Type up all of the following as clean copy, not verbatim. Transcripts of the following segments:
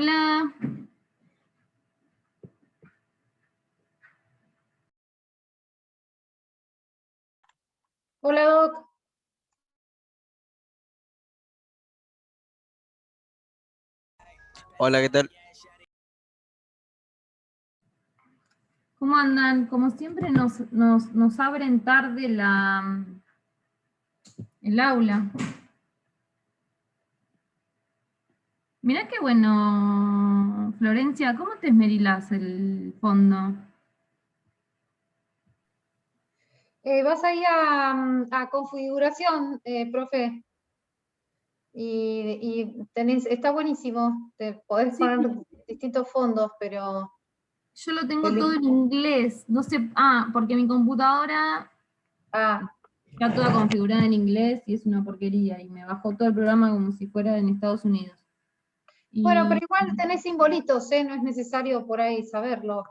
Hola. Hola, Doc. Hola, ¿qué tal? ¿Cómo andan? Como siempre nos abren tarde el aula. Mirá qué bueno, Florencia, ¿cómo te esmerilás el fondo? Vas ahí a configuración, profe, y está buenísimo. Te podés Sí, poner distintos fondos, pero yo lo tengo todo en inglés. No sé, porque mi computadora está toda configurada en inglés y es una porquería. Y me bajó todo el programa como si fuera en Estados Unidos. bueno, Y pero igual tenés simbolitos, ¿eh? No es necesario por ahí saberlo,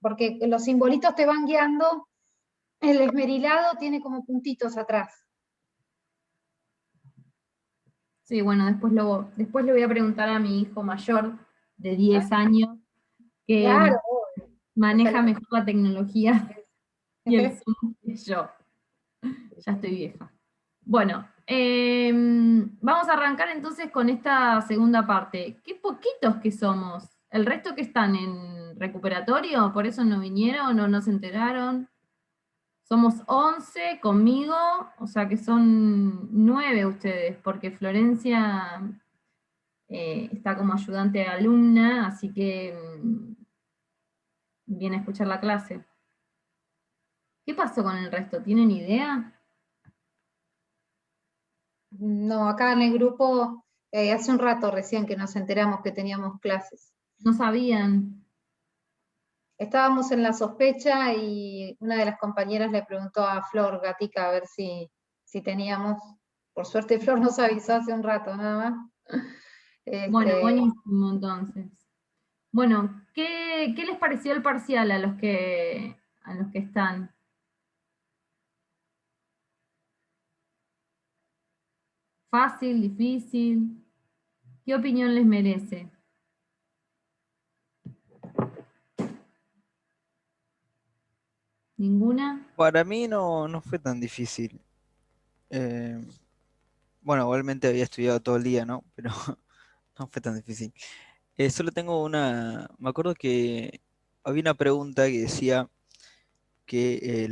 porque los simbolitos te van guiando. El esmerilado tiene como puntitos atrás. sí, bueno, después le voy a preguntar a mi hijo mayor de 10 años que Claro, maneja mejor la tecnología y el Zoom que yo. Ya estoy vieja. Bueno, vamos a arrancar entonces con esta segunda parte. Qué poquitos que somos. El resto que están en recuperatorio, por eso no vinieron o no se enteraron. Somos 11 conmigo, o sea que son 9 ustedes, porque Florencia está como ayudante de alumna, así que viene a escuchar la clase. ¿Qué pasó con el resto? ¿Tienen idea? no, acá en el grupo, hace un rato recién que nos enteramos que teníamos clases. No sabían. Estábamos en la sospecha y una de las compañeras le preguntó a Flor Gatica a ver si teníamos. Por suerte Flor nos avisó hace un rato nada más. Bueno, Este, buenísimo entonces. Bueno, ¿qué les pareció el parcial a los que están? ¿Fácil, difícil? ¿Qué opinión les merece? ¿Ninguna? Para mí no fue tan difícil. Eh, bueno, igualmente había estudiado todo el día, ¿no? Pero no fue tan difícil. Solo tengo me acuerdo que había una pregunta que decía que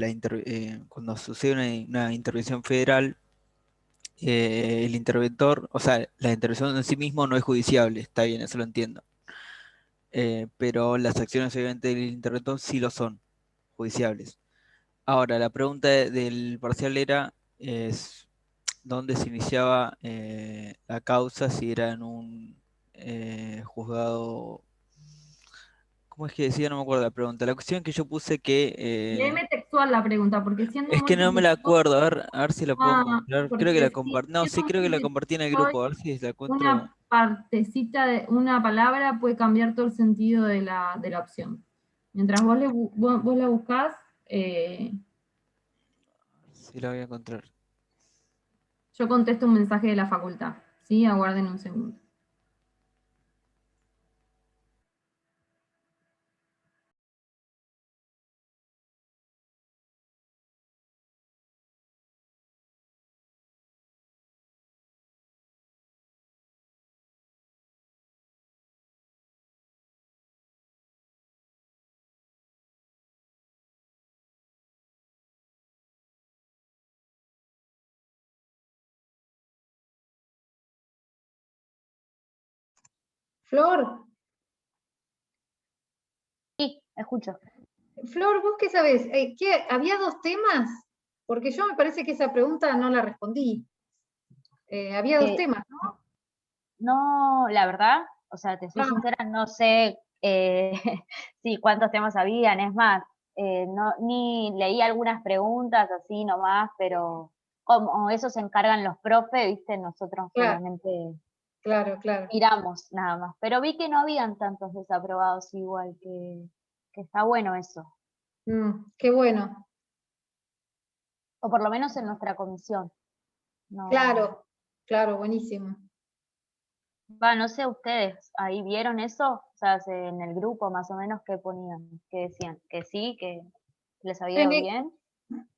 cuando sucede una intervención federal, el interventor, o sea, la intervención en sí mismo no es judiciable, está bien, eso lo entiendo. Pero las acciones obviamente del interventor sí lo son, judiciables. Ahora, la pregunta del parcial era es dónde se iniciaba la causa, si era en un juzgado. ¿Cómo es que decía? No me acuerdo la pregunta. La cuestión es que yo puse que Léeme textual la pregunta, porque siendo es muy que no me la acuerdo. A ver si la puedo encontrar. Creo que la porque sí, compartí. No, sí, eso creo que la sí, compartí en el hoy grupo. A ver si la encuentro. una partecita de una palabra puede cambiar todo el sentido de la opción. Mientras vos la buscás, Sí, la voy a encontrar. yo contesto un mensaje de la facultad. ¿Sí? Aguarden un segundo. Flor, Sí, escucho. Flor, ¿vos qué sabés? ¿Había dos temas? Porque yo me parece que esa pregunta no la respondí. Había dos Eh, temas, ¿no? no, la verdad, o sea, te soy sincera, no sé sí, cuántos temas habían, es más, no, ni leí algunas preguntas así nomás, pero como eso se encargan los profes, viste, nosotros Claro, solamente claro. miramos nada más, pero vi que no habían tantos desaprobados igual, que está bueno eso, Qué bueno. o por lo menos en nuestra comisión. No, Claro, buenísimo. Va, no sé ustedes, ¿ahí vieron eso? O sea, en el grupo más o menos, ¿qué ponían? ¿Qué decían? ¿Que sí? ¿Que les había En ido el, bien?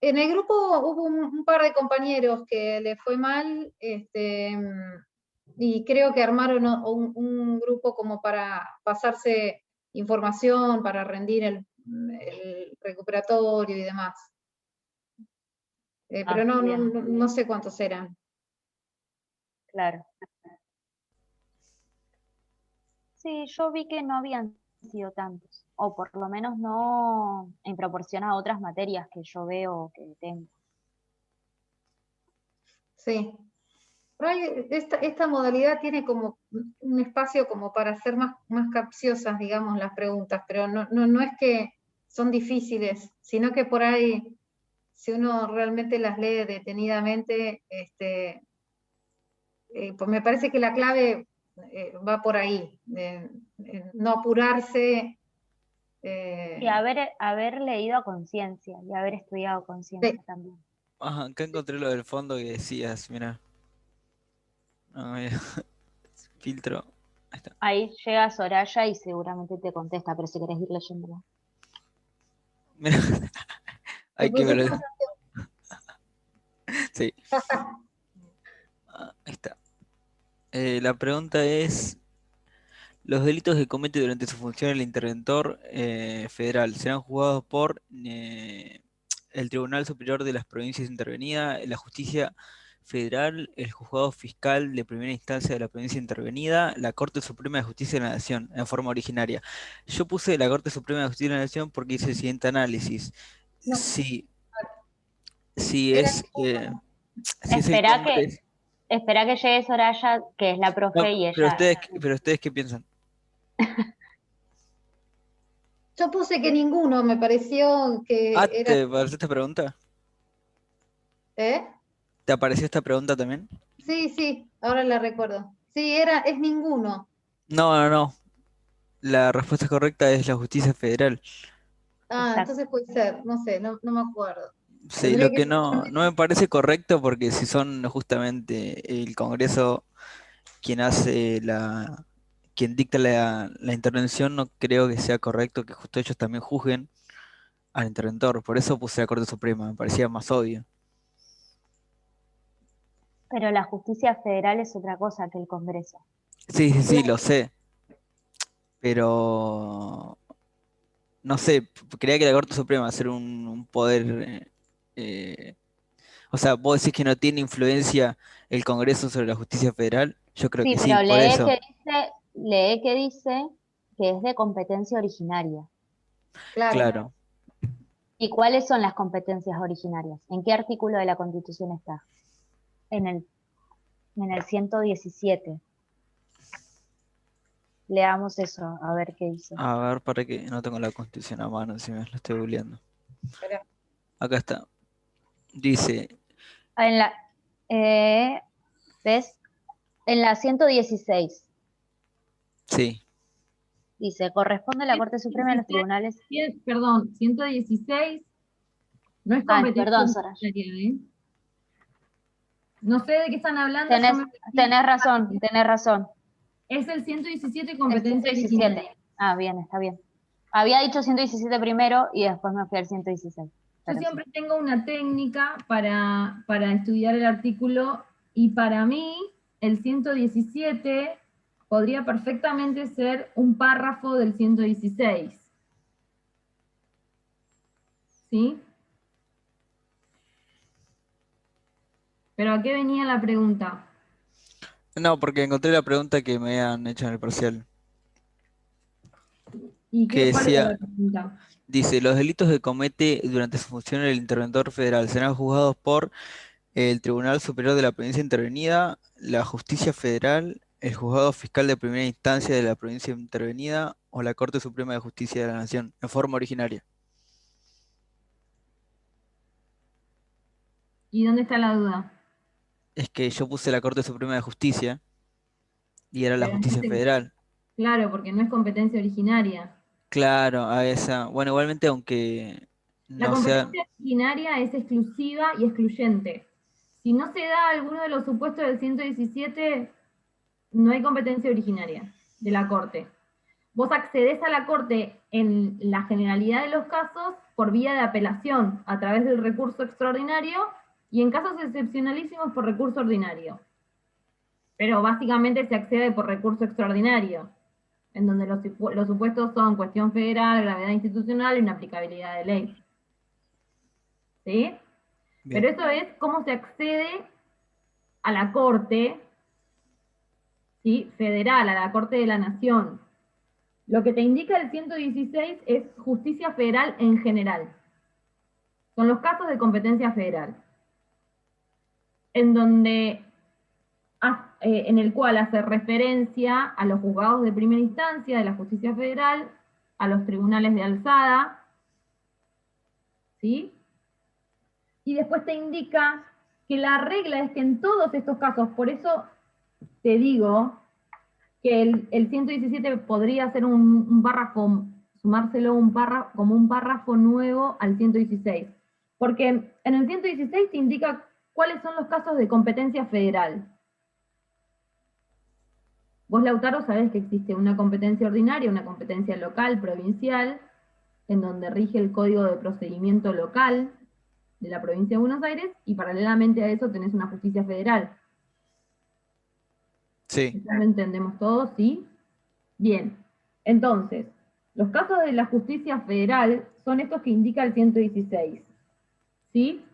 en el grupo hubo un par de compañeros que le fue mal, y creo que armaron un grupo como para pasarse información, para rendir el recuperatorio y demás. Pero no, no, Bien, no sé cuántos eran. claro. Sí, yo vi que no habían sido tantos, o por lo menos no en proporción a otras materias que yo veo que tengo. Sí. Pero esta modalidad tiene como un espacio como para hacer más capciosas, digamos, las preguntas, pero no es que son difíciles, sino que por ahí, si uno realmente las lee detenidamente, pues me parece que la clave va por ahí, de no apurarse. Y haber leído a conciencia y haber estudiado a Sí. conciencia también. Ajá, acá encontré lo del fondo que decías, mira. Filtro. Ahí está. Ahí llega Soraya y seguramente te contesta, pero si querés ir leyéndolo. Mira, Me hay que puse ver. Sí, ahí está. La pregunta es, los delitos que comete durante su función el interventor federal serán juzgados por el Tribunal Superior de las Provincias Intervenidas, la Justicia Federal, el Juzgado Fiscal de Primera Instancia de la Provincia Intervenida, la Corte Suprema de Justicia de la Nación, en forma originaria. Yo puse la Corte Suprema de Justicia de la Nación porque hice el siguiente análisis. No, Si, si era es, si es el Espera que, Congreso. espera que llegue Soraya, que es la No, profe, y ella. pero ustedes ¿qué piensan? yo puse que ninguno, me pareció Ah, que era. ¿te pareció esta pregunta? ¿Eh? ¿Te apareció esta pregunta también? Sí, ahora la recuerdo. Sí, es ninguno. No, no, no. La respuesta correcta es la justicia federal. Ah, Exacto. entonces puede ser, no sé, no me acuerdo. Sí, Tendría lo que que no me parece correcto porque si son justamente el Congreso quien hace quien dicta la intervención, no creo que sea correcto que justo ellos también juzguen al interventor. Por eso puse la Corte Suprema, me parecía más obvio. Pero la justicia federal es otra cosa que el Congreso. Sí, sí, sí, lo sé. Pero no sé, creía que la Corte Suprema ser un poder. O sea, vos decís que no tiene influencia el Congreso sobre la justicia federal. Yo creo Sí, que sí, pero por eso. lee que dice que es de competencia originaria. claro. Claro. ¿Y cuáles son las competencias originarias? ¿En qué artículo de la Constitución está? En el 117. Leamos eso, a ver qué dice. A ver, para que no tengo la Constitución a mano, si me lo estoy googleando. Espera. Acá está. Dice, En la, eh, ¿ves? En la 116 sí, dice, corresponde a la Corte Suprema de los 116, tribunales. perdón, 116 no es Ay, competencia perdón, Soraya. originaria, ¿eh? No sé de qué están hablando, yo Tenés, me metí. tenés razón, tenés razón. Es el 117 El competencia originaria. 117. Ah, bien, está bien. Había dicho 117 primero y después me fui al 116. Yo Pero sí. siempre tengo una técnica para estudiar el artículo y para mí el 117 podría perfectamente ser un párrafo del 116. ¿Sí? Pero ¿a qué venía la pregunta? no, porque encontré la pregunta que me han hecho en el parcial, ¿Y que cuál era decía, la pregunta? dice, los delitos que comete durante su función el interventor federal serán juzgados por el Tribunal Superior de la Provincia Intervenida, la Justicia Federal, el Juzgado Fiscal de Primera Instancia de la Provincia Intervenida o la Corte Suprema de Justicia de la Nación, en forma originaria. ¿Y dónde está la duda? Es que yo puse la Corte Suprema de Justicia y era la Pero no Justicia sé, Federal. claro, porque no es competencia originaria. Claro, a esa. Bueno, igualmente, aunque La no sea. competencia originaria es exclusiva y excluyente. Si no se da alguno de los supuestos del 117, no hay competencia originaria de la Corte. Vos accedés a la Corte en la generalidad de los casos por vía de apelación, a través del recurso extraordinario, y en casos excepcionalísimos por recurso ordinario. Pero básicamente se accede por recurso extraordinario, en donde los supuestos son cuestión federal, gravedad institucional y inaplicabilidad de ley. ¿Sí? Bien. Pero eso es cómo se accede a la Corte, ¿sí? Federal, a la Corte de la Nación. Lo que te indica el 116 es justicia federal en general. Son los casos de competencia federal, en donde en el cual hace referencia a los juzgados de primera instancia de la justicia federal, a los tribunales de alzada, ¿sí? Y después te indica que la regla es que en todos estos casos, por eso te digo que el 117 podría ser un párrafo, sumárselo como un párrafo nuevo al 116, porque en el 116 te indica cuáles son los casos de competencia federal. Vos, Lautaro, sabés que existe una competencia ordinaria, una competencia local, provincial, en donde rige el Código de Procedimiento Local de la provincia de Buenos Aires, y paralelamente a eso tenés una justicia federal. Sí. ¿Eso lo entendemos todos? ¿Sí? Bien. Entonces, los casos de la justicia federal son estos que indica el 116. ¿Sí?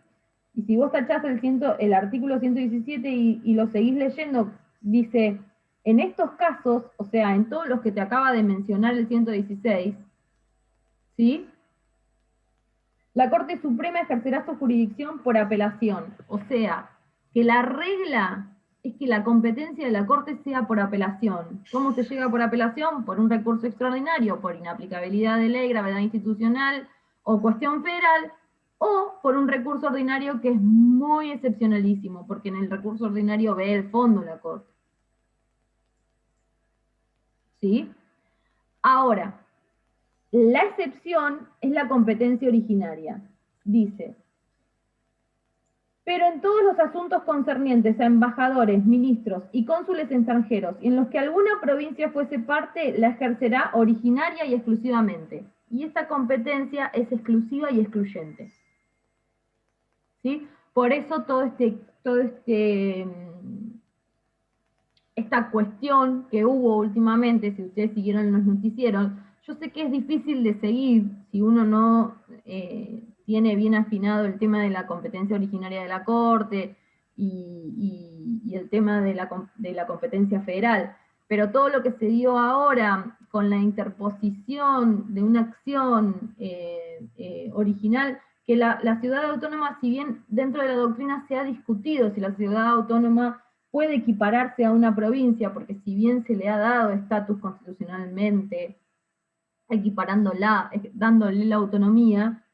Y si vos tachás el artículo 117 y lo seguís leyendo, dice, en estos casos, o sea, en todos los que te acaba de mencionar el 116, ¿sí? La Corte Suprema ejercerá su jurisdicción por apelación. O sea, que la regla es que la competencia de la Corte sea por apelación. ¿Cómo se llega por apelación? Por un recurso extraordinario, por inaplicabilidad de ley, gravedad institucional o cuestión federal, o por un recurso ordinario que es muy excepcionalísimo, porque en el recurso ordinario ve el fondo la Corte. ¿Sí? Ahora, la excepción es la competencia originaria. Dice, pero en todos los asuntos concernientes a embajadores, ministros y cónsules extranjeros, y en los que alguna provincia fuese parte, la ejercerá originaria y exclusivamente. Y esta competencia es exclusiva y excluyente. ¿Sí? Por eso esta cuestión que hubo últimamente, si ustedes siguieron los noticieros, yo sé que es difícil de seguir si uno no tiene bien afinado el tema de la competencia originaria de la Corte y el tema de la competencia federal, pero todo lo que se dio ahora con la interposición de una acción original, que la ciudad autónoma, si bien dentro de la doctrina se ha discutido si la ciudad autónoma puede equipararse a una provincia, porque si bien se le ha dado estatus constitucionalmente, equiparándola, dándole la autonomía,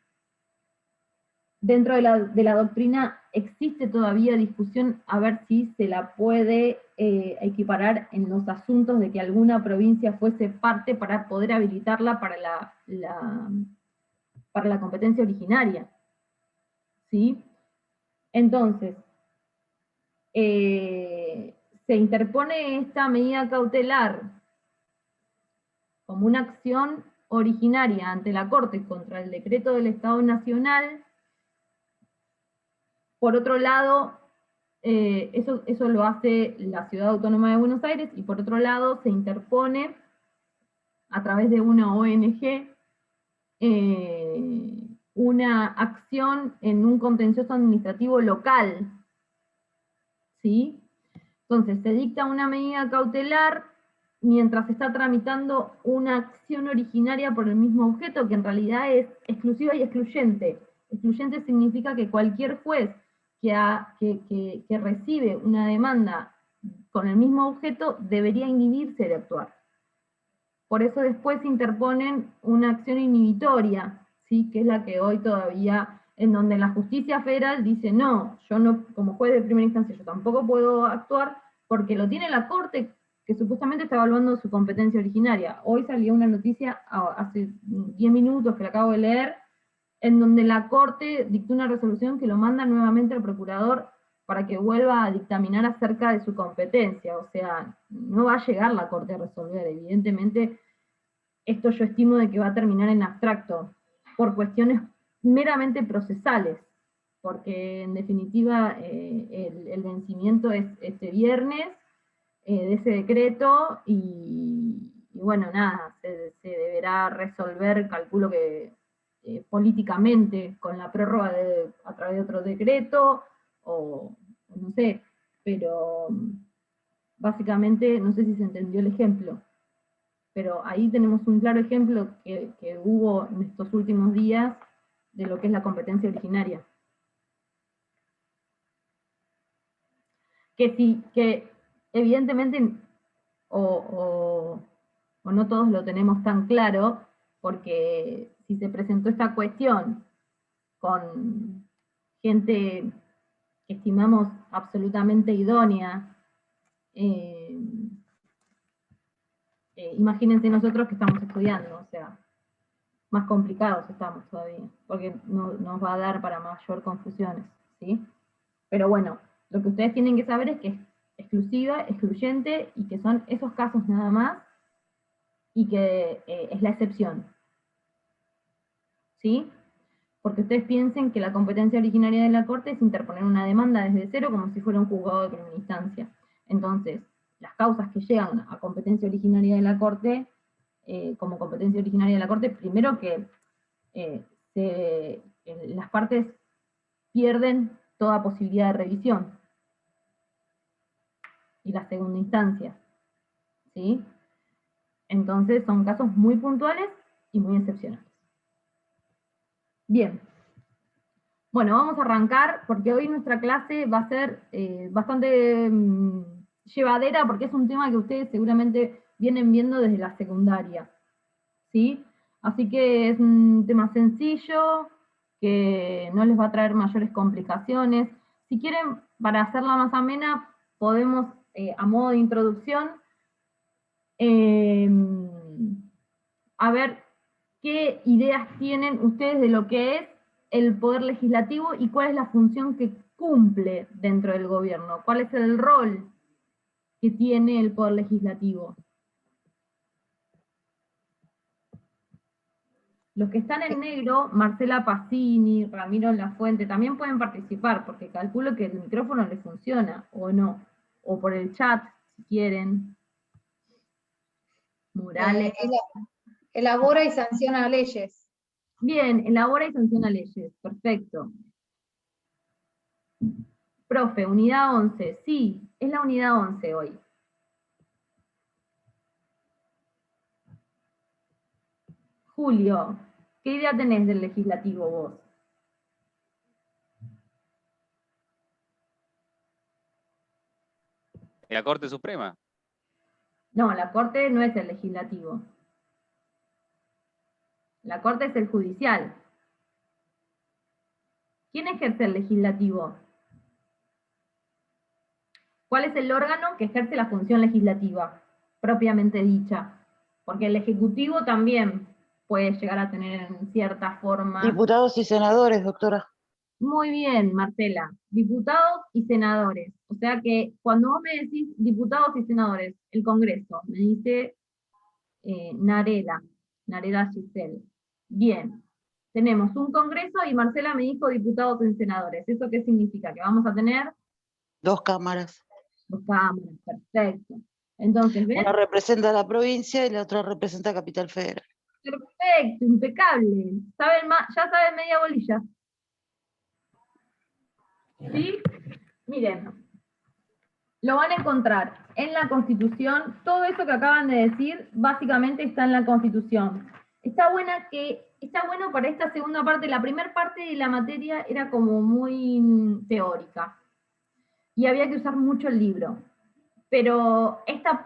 dentro de la doctrina existe todavía discusión a ver si se la puede equiparar en los asuntos de que alguna provincia fuese parte para poder habilitarla para la competencia originaria. ¿Sí? Entonces, se interpone esta medida cautelar como una acción originaria ante la Corte contra el decreto del Estado Nacional. Por otro lado, eso lo hace la Ciudad Autónoma de Buenos Aires, y por otro lado se interpone a través de una ONG una acción en un contencioso administrativo local. ¿Sí? Entonces, se dicta una medida cautelar mientras se está tramitando una acción originaria por el mismo objeto, que en realidad es exclusiva y excluyente. Excluyente significa que cualquier juez que recibe una demanda con el mismo objeto debería inhibirse de actuar. Por eso después interponen una acción inhibitoria, ¿sí? Que es la que hoy todavía, en donde la justicia federal dice, no, yo no, como juez de primera instancia, yo tampoco puedo actuar porque lo tiene la Corte, que supuestamente está evaluando su competencia originaria. Hoy salió una noticia, hace 10 minutos que la acabo de leer, en donde la Corte dictó una resolución que lo manda nuevamente al procurador para que vuelva a dictaminar acerca de su competencia. O sea, no va a llegar la Corte a resolver. Evidentemente, esto yo estimo de que va a terminar en abstracto, por cuestiones meramente procesales, porque en definitiva el vencimiento es este viernes de ese decreto, y bueno, nada, se deberá resolver, calculo que políticamente, con la prórroga a través de otro decreto, o no sé, pero básicamente, no sé si se entendió el ejemplo, pero ahí tenemos un claro ejemplo que hubo en estos últimos días de lo que es la competencia originaria. Que evidentemente, o no todos lo tenemos tan claro, porque si se presentó esta cuestión con gente que estimamos absolutamente idónea, imagínense nosotros que estamos estudiando, o sea, más complicados estamos todavía, porque no nos va a dar para mayor confusiones, ¿sí? Pero bueno, lo que ustedes tienen que saber es que es exclusiva, excluyente, y que son esos casos nada más, y que es la excepción, ¿sí? Porque ustedes piensen que la competencia originaria de la Corte es interponer una demanda desde cero como si fuera un juzgado de primera instancia. Entonces, las causas que llegan a competencia originaria de la Corte, como competencia originaria de la Corte, primero que las partes pierden toda posibilidad de revisión, y la segunda instancia, ¿sí? Entonces son casos muy puntuales y muy excepcionales. Bien. Bueno, vamos a arrancar, porque hoy nuestra clase va a ser bastante llevadera, porque es un tema que ustedes seguramente vienen viendo desde la secundaria, ¿sí? Así que es un tema sencillo, que no les va a traer mayores complicaciones. Si quieren, para hacerla más amena, podemos, a modo de introducción, a ver qué ideas tienen ustedes de lo que es el poder legislativo y cuál es la función que cumple dentro del gobierno, cuál es el rol que tiene el poder legislativo. Los que están en negro, Marcela Pacini, Ramiro Lafuente, también pueden participar, porque calculo que el micrófono les funciona, o no, o por el chat, si quieren. Morales. Elabora y sanciona leyes. Bien, elabora y sanciona leyes, perfecto. Profe, unidad 11, sí, es la unidad 11 hoy. Julio, ¿qué idea tenés del legislativo vos? La Corte Suprema. No, la Corte no es el legislativo. La Corte es el judicial. ¿Quién ejerce el legislativo? ¿Cuál es el órgano que ejerce la función legislativa, propiamente dicha? Porque el Ejecutivo también puede llegar a tener en cierta forma... Diputados y senadores, doctora. Muy bien, Marcela. Diputados y senadores. O sea que cuando vos me decís diputados y senadores, el Congreso, me dice Nareda Giselle. Bien. Tenemos un Congreso y Marcela me dijo diputados y senadores. ¿Eso qué significa? Que vamos a tener 2 cámaras. 2 cámaras, perfecto. Entonces, ¿ven? Una representa a la provincia y la otra representa a Capital Federal. Perfecto, impecable. Ya saben media bolilla. ¿Sí? Miren, lo van a encontrar en la Constitución. Todo eso que acaban de decir, básicamente está en la Constitución. Está bueno para esta segunda parte. La primera parte de la materia era como muy teórica, y había que usar mucho el libro. Pero esta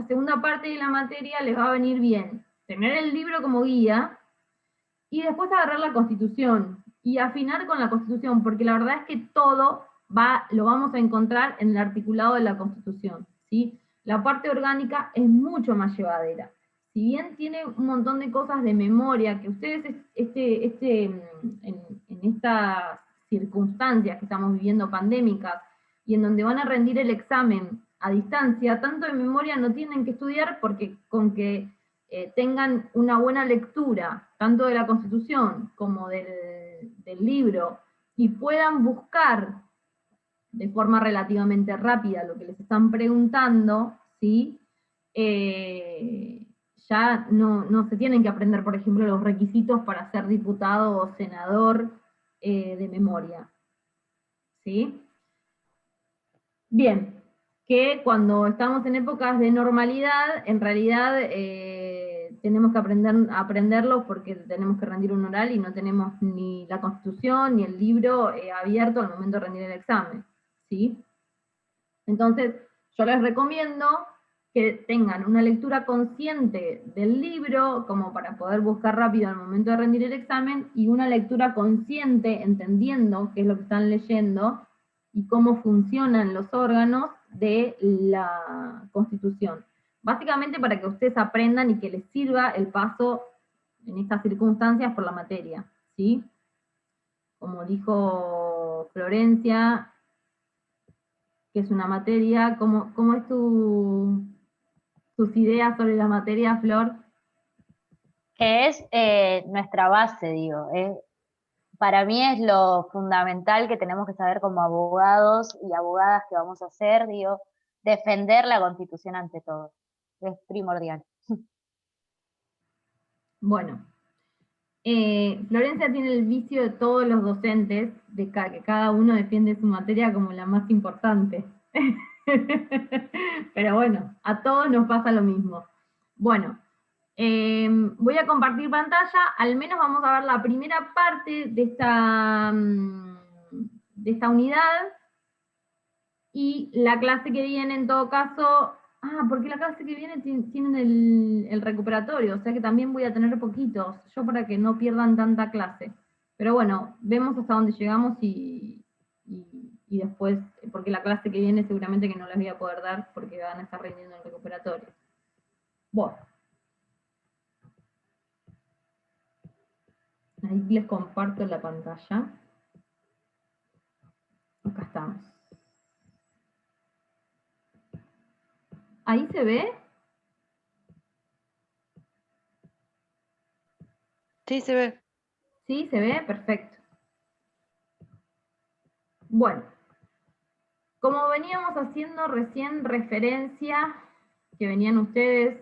segunda parte de la materia les va a venir bien tener el libro como guía, y después agarrar la Constitución, y afinar con la Constitución, porque la verdad es que todo lo vamos a encontrar en el articulado de la Constitución, ¿sí? La parte orgánica es mucho más llevadera. Si bien tiene un montón de cosas de memoria, que ustedes en esta circunstancias que estamos viviendo pandémicas, y en donde van a rendir el examen a distancia, tanto de memoria no tienen que estudiar, porque con que tengan una buena lectura, tanto de la Constitución como del libro, y puedan buscar de forma relativamente rápida lo que les están preguntando, ¿sí? Ya no se tienen que aprender, por ejemplo, los requisitos para ser diputado o senador de memoria, ¿sí? Bien, que cuando estamos en épocas de normalidad, en realidad tenemos que aprenderlo porque tenemos que rendir un oral y no tenemos ni la Constitución ni el libro abierto al momento de rendir el examen, ¿sí? Entonces, yo les recomiendo que tengan una lectura consciente del libro, como para poder buscar rápido al momento de rendir el examen, y una lectura consciente, entendiendo qué es lo que están leyendo, y cómo funcionan los órganos de la Constitución. Básicamente para que ustedes aprendan y que les sirva el paso en estas circunstancias por la materia, ¿sí? Como dijo Florencia, que es una materia, ¿cómo es tus ideas sobre la materia, Flor? Que es nuestra base, digo. Para mí es lo fundamental que tenemos que saber como abogados y abogadas que vamos a hacer, digo, defender la Constitución ante todo. Es primordial. Bueno, Florencia tiene el vicio de todos los docentes, de que cada uno defiende su materia como la más importante. Pero bueno, a todos nos pasa lo mismo. Bueno, voy a compartir pantalla, al menos vamos a ver la primera parte de esta unidad, y la clase que viene en todo caso, porque la clase que viene tienen el recuperatorio, o sea que también voy a tener poquitos, yo para que no pierdan tanta clase. Pero bueno, vemos hasta dónde llegamos y después, porque la clase que viene seguramente que no les voy a poder dar porque van a estar rindiendo el recuperatorio. Bueno. Ahí les comparto la pantalla. Acá estamos. ¿Ahí se ve? Sí, se ve. ¿Sí? ¿Se ve? Perfecto. Bueno, como veníamos haciendo recién referencia, que venían ustedes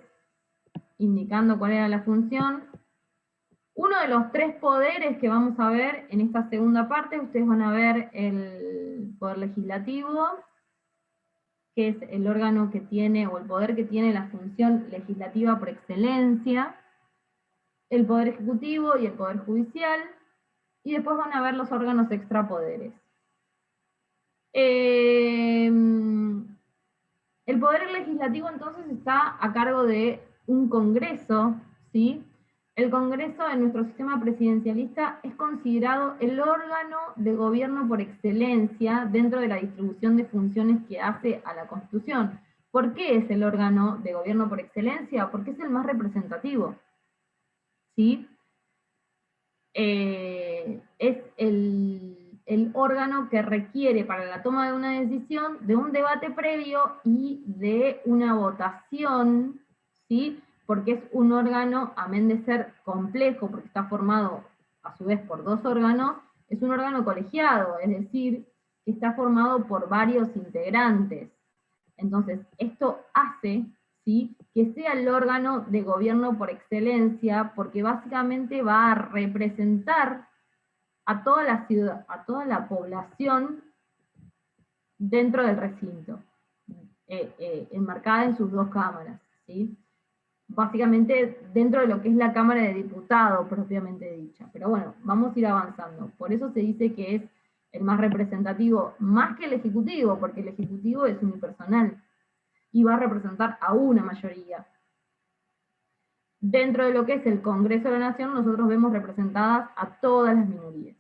indicando cuál era la función, uno de los 3 poderes que vamos a ver en esta segunda parte, ustedes van a ver el poder legislativo, que es el órgano que tiene, o el poder que tiene la función legislativa por excelencia, el poder ejecutivo y el poder judicial, y después van a ver los órganos extrapoderes. El poder legislativo entonces está a cargo de un Congreso, ¿sí? El Congreso en nuestro sistema presidencialista es considerado el órgano de gobierno por excelencia dentro de la distribución de funciones que hace a la Constitución. ¿Por qué es el órgano de gobierno por excelencia? Porque es el más representativo, ¿sí? Es el órgano que requiere para la toma de una decisión de un debate previo y de una votación, ¿sí? Porque es un órgano, amén de ser complejo, porque está formado a su vez por 2 órganos, es un órgano colegiado, es decir, que está formado por varios integrantes. Entonces, esto hace, ¿sí?, que sea el órgano de gobierno por excelencia, porque básicamente va a representar a toda la ciudad, a toda la población dentro del recinto, enmarcada en sus 2 cámaras, ¿sí? Básicamente dentro de lo que es la Cámara de Diputados propiamente dicha. Pero bueno, vamos a ir avanzando. Por eso se dice que es el más representativo, más que el Ejecutivo, porque el Ejecutivo es unipersonal y va a representar a una mayoría. Dentro de lo que es el Congreso de la Nación, nosotros vemos representadas a todas las minorías.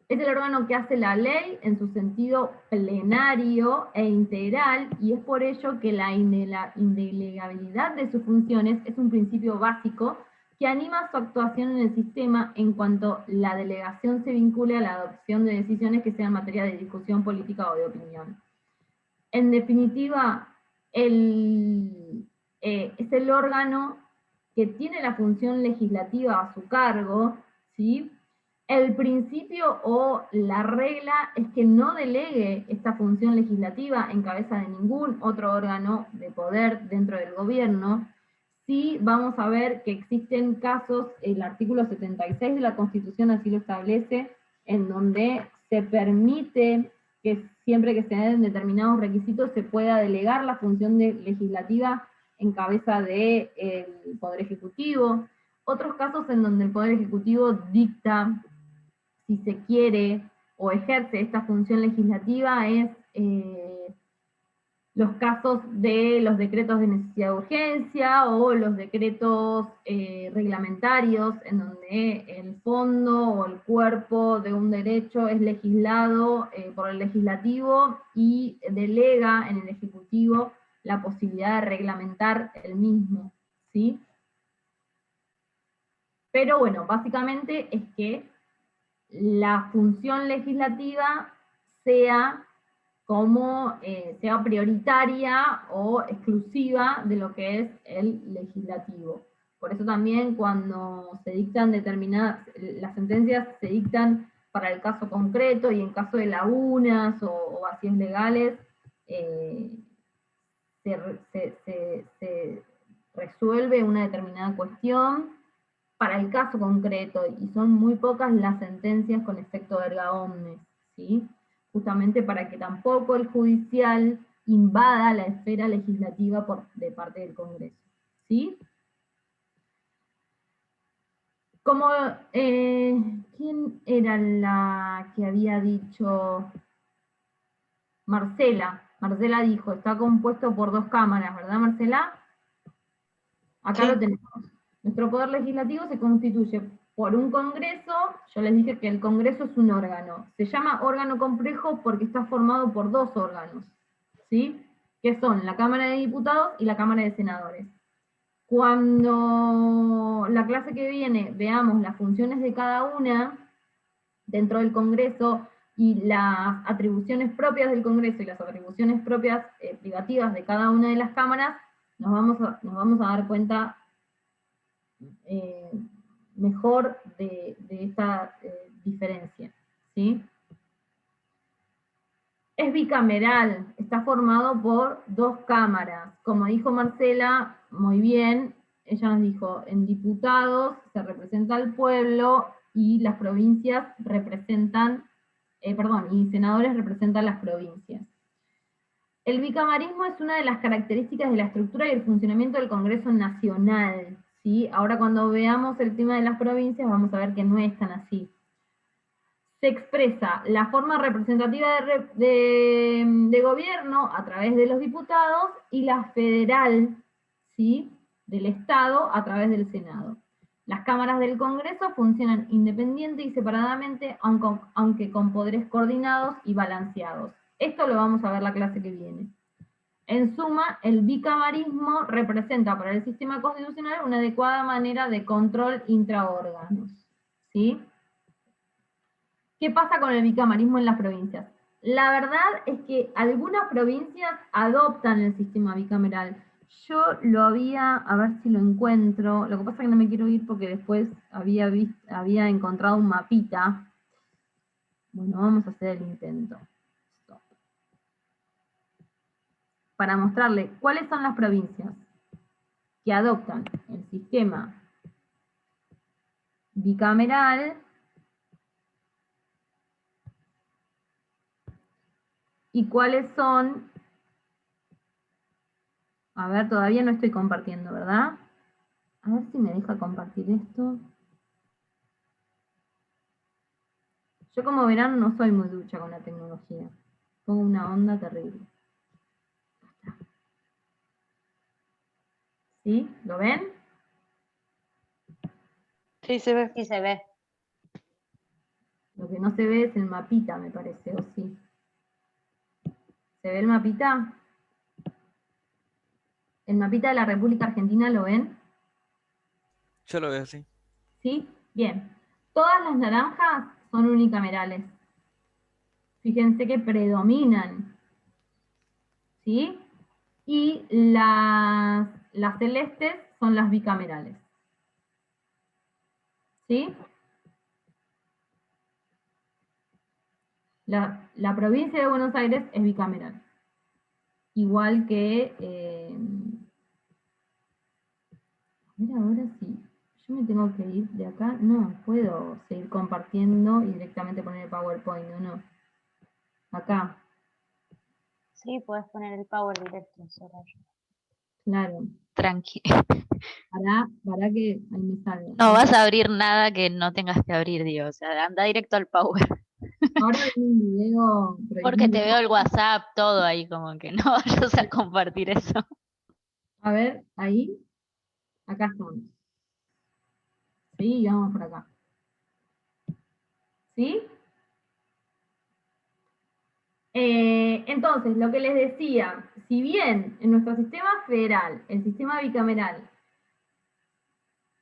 Es el órgano que hace la ley en su sentido plenario e integral, y es por ello que la indelegabilidad de sus funciones es un principio básico que anima su actuación en el sistema en cuanto la delegación se vincule a la adopción de decisiones que sean materia de discusión política o de opinión. En definitiva, es el órgano que tiene la función legislativa a su cargo, ¿sí? El principio o la regla es que no delegue esta función legislativa en cabeza de ningún otro órgano de poder dentro del gobierno. Sí, vamos a ver que existen casos, el artículo 76 de la Constitución así lo establece, en donde se permite que siempre que se den determinados requisitos se pueda delegar la función legislativa en cabeza del Poder Ejecutivo. Otros casos en donde el Poder Ejecutivo dicta si se quiere o ejerce esta función legislativa es los casos de los decretos de necesidad de urgencia o los decretos reglamentarios en donde el fondo o el cuerpo de un derecho es legislado por el legislativo y delega en el ejecutivo la posibilidad de reglamentar el mismo, ¿sí? Pero bueno, básicamente es que la función legislativa sea sea prioritaria o exclusiva de lo que es el legislativo. Por eso también cuando se dictan las sentencias se dictan para el caso concreto y en caso de lagunas o vacíos legales, se resuelve una determinada cuestión para el caso concreto, y son muy pocas las sentencias con efecto erga omnes, ¿sí? Justamente para que tampoco el judicial invada la esfera legislativa de parte del Congreso, ¿sí? Como, ¿quién era la que había dicho? Marcela dijo, está compuesto por 2 cámaras, ¿verdad, Marcela? Acá Sí. lo tenemos. Nuestro poder legislativo se constituye por un congreso. Yo les dije que el congreso es un órgano. Se llama órgano complejo porque está formado por 2 órganos, ¿sí? Que son la Cámara de Diputados y la Cámara de Senadores. Cuando la clase que viene veamos las funciones de cada una dentro del Congreso y las atribuciones propias del Congreso y las atribuciones propias privativas de cada una de las cámaras, nos vamos a dar cuenta mejor de esta diferencia, ¿sí? Es bicameral, está formado por 2 cámaras. Como dijo Marcela, muy bien, ella nos dijo, en diputados se representa al pueblo y las provincias representan, y senadores representan las provincias. El bicamarismo es una de las características de la estructura y el funcionamiento del Congreso Nacional, ¿sí? Ahora cuando veamos el tema de las provincias vamos a ver que no es tan así. Se expresa la forma representativa de gobierno a través de los diputados y la federal, ¿sí?, del Estado a través del Senado. Las cámaras del Congreso funcionan independiente y separadamente, aunque con poderes coordinados y balanceados. Esto lo vamos a ver la clase que viene. En suma, el bicamarismo representa para el sistema constitucional una adecuada manera de control intraórganos, ¿sí? ¿Qué pasa con el bicamarismo en las provincias? La verdad es que algunas provincias adoptan el sistema bicameral. Yo lo a ver si lo encuentro, lo que pasa es que no me quiero ir porque después había encontrado un mapita. Bueno, vamos a hacer el intento. Stop. Para mostrarle cuáles son las provincias que adoptan el sistema bicameral y cuáles son. A ver, todavía no estoy compartiendo, ¿verdad? A ver si me deja compartir esto. Yo, como verán, no soy muy ducha con la tecnología. Pongo una onda terrible. ¿Sí? ¿Lo ven? Sí, se ve. Sí, se ve. Lo que no se ve es el mapita, me parece, ¿o sí? ¿Se ve el mapita? ¿El mapita de la República Argentina lo ven? Yo lo veo así. ¿Sí? Bien. Todas las naranjas son unicamerales. Fíjense que predominan. ¿Sí? Y las celestes son las bicamerales. ¿Sí? La provincia de Buenos Aires es bicameral. Igual que... a ver ahora sí. Yo me tengo que ir de acá. No, puedo seguir compartiendo y directamente poner el PowerPoint, ¿no? Acá, Sí, puedes poner el power directo, Soraya. claro. Tranqui. Para que ahí me salga. No vas a abrir nada que no tengas que abrir, digo. O sea, anda directo al power. Ahora viene un video Porque te prohibido. veo el WhatsApp, todo ahí, como que no vayas a compartir eso. A ver, ahí. Acá estamos. Sí, y vamos por acá. ¿Sí? Entonces, lo que les decía, si bien en nuestro sistema federal, el sistema bicameral,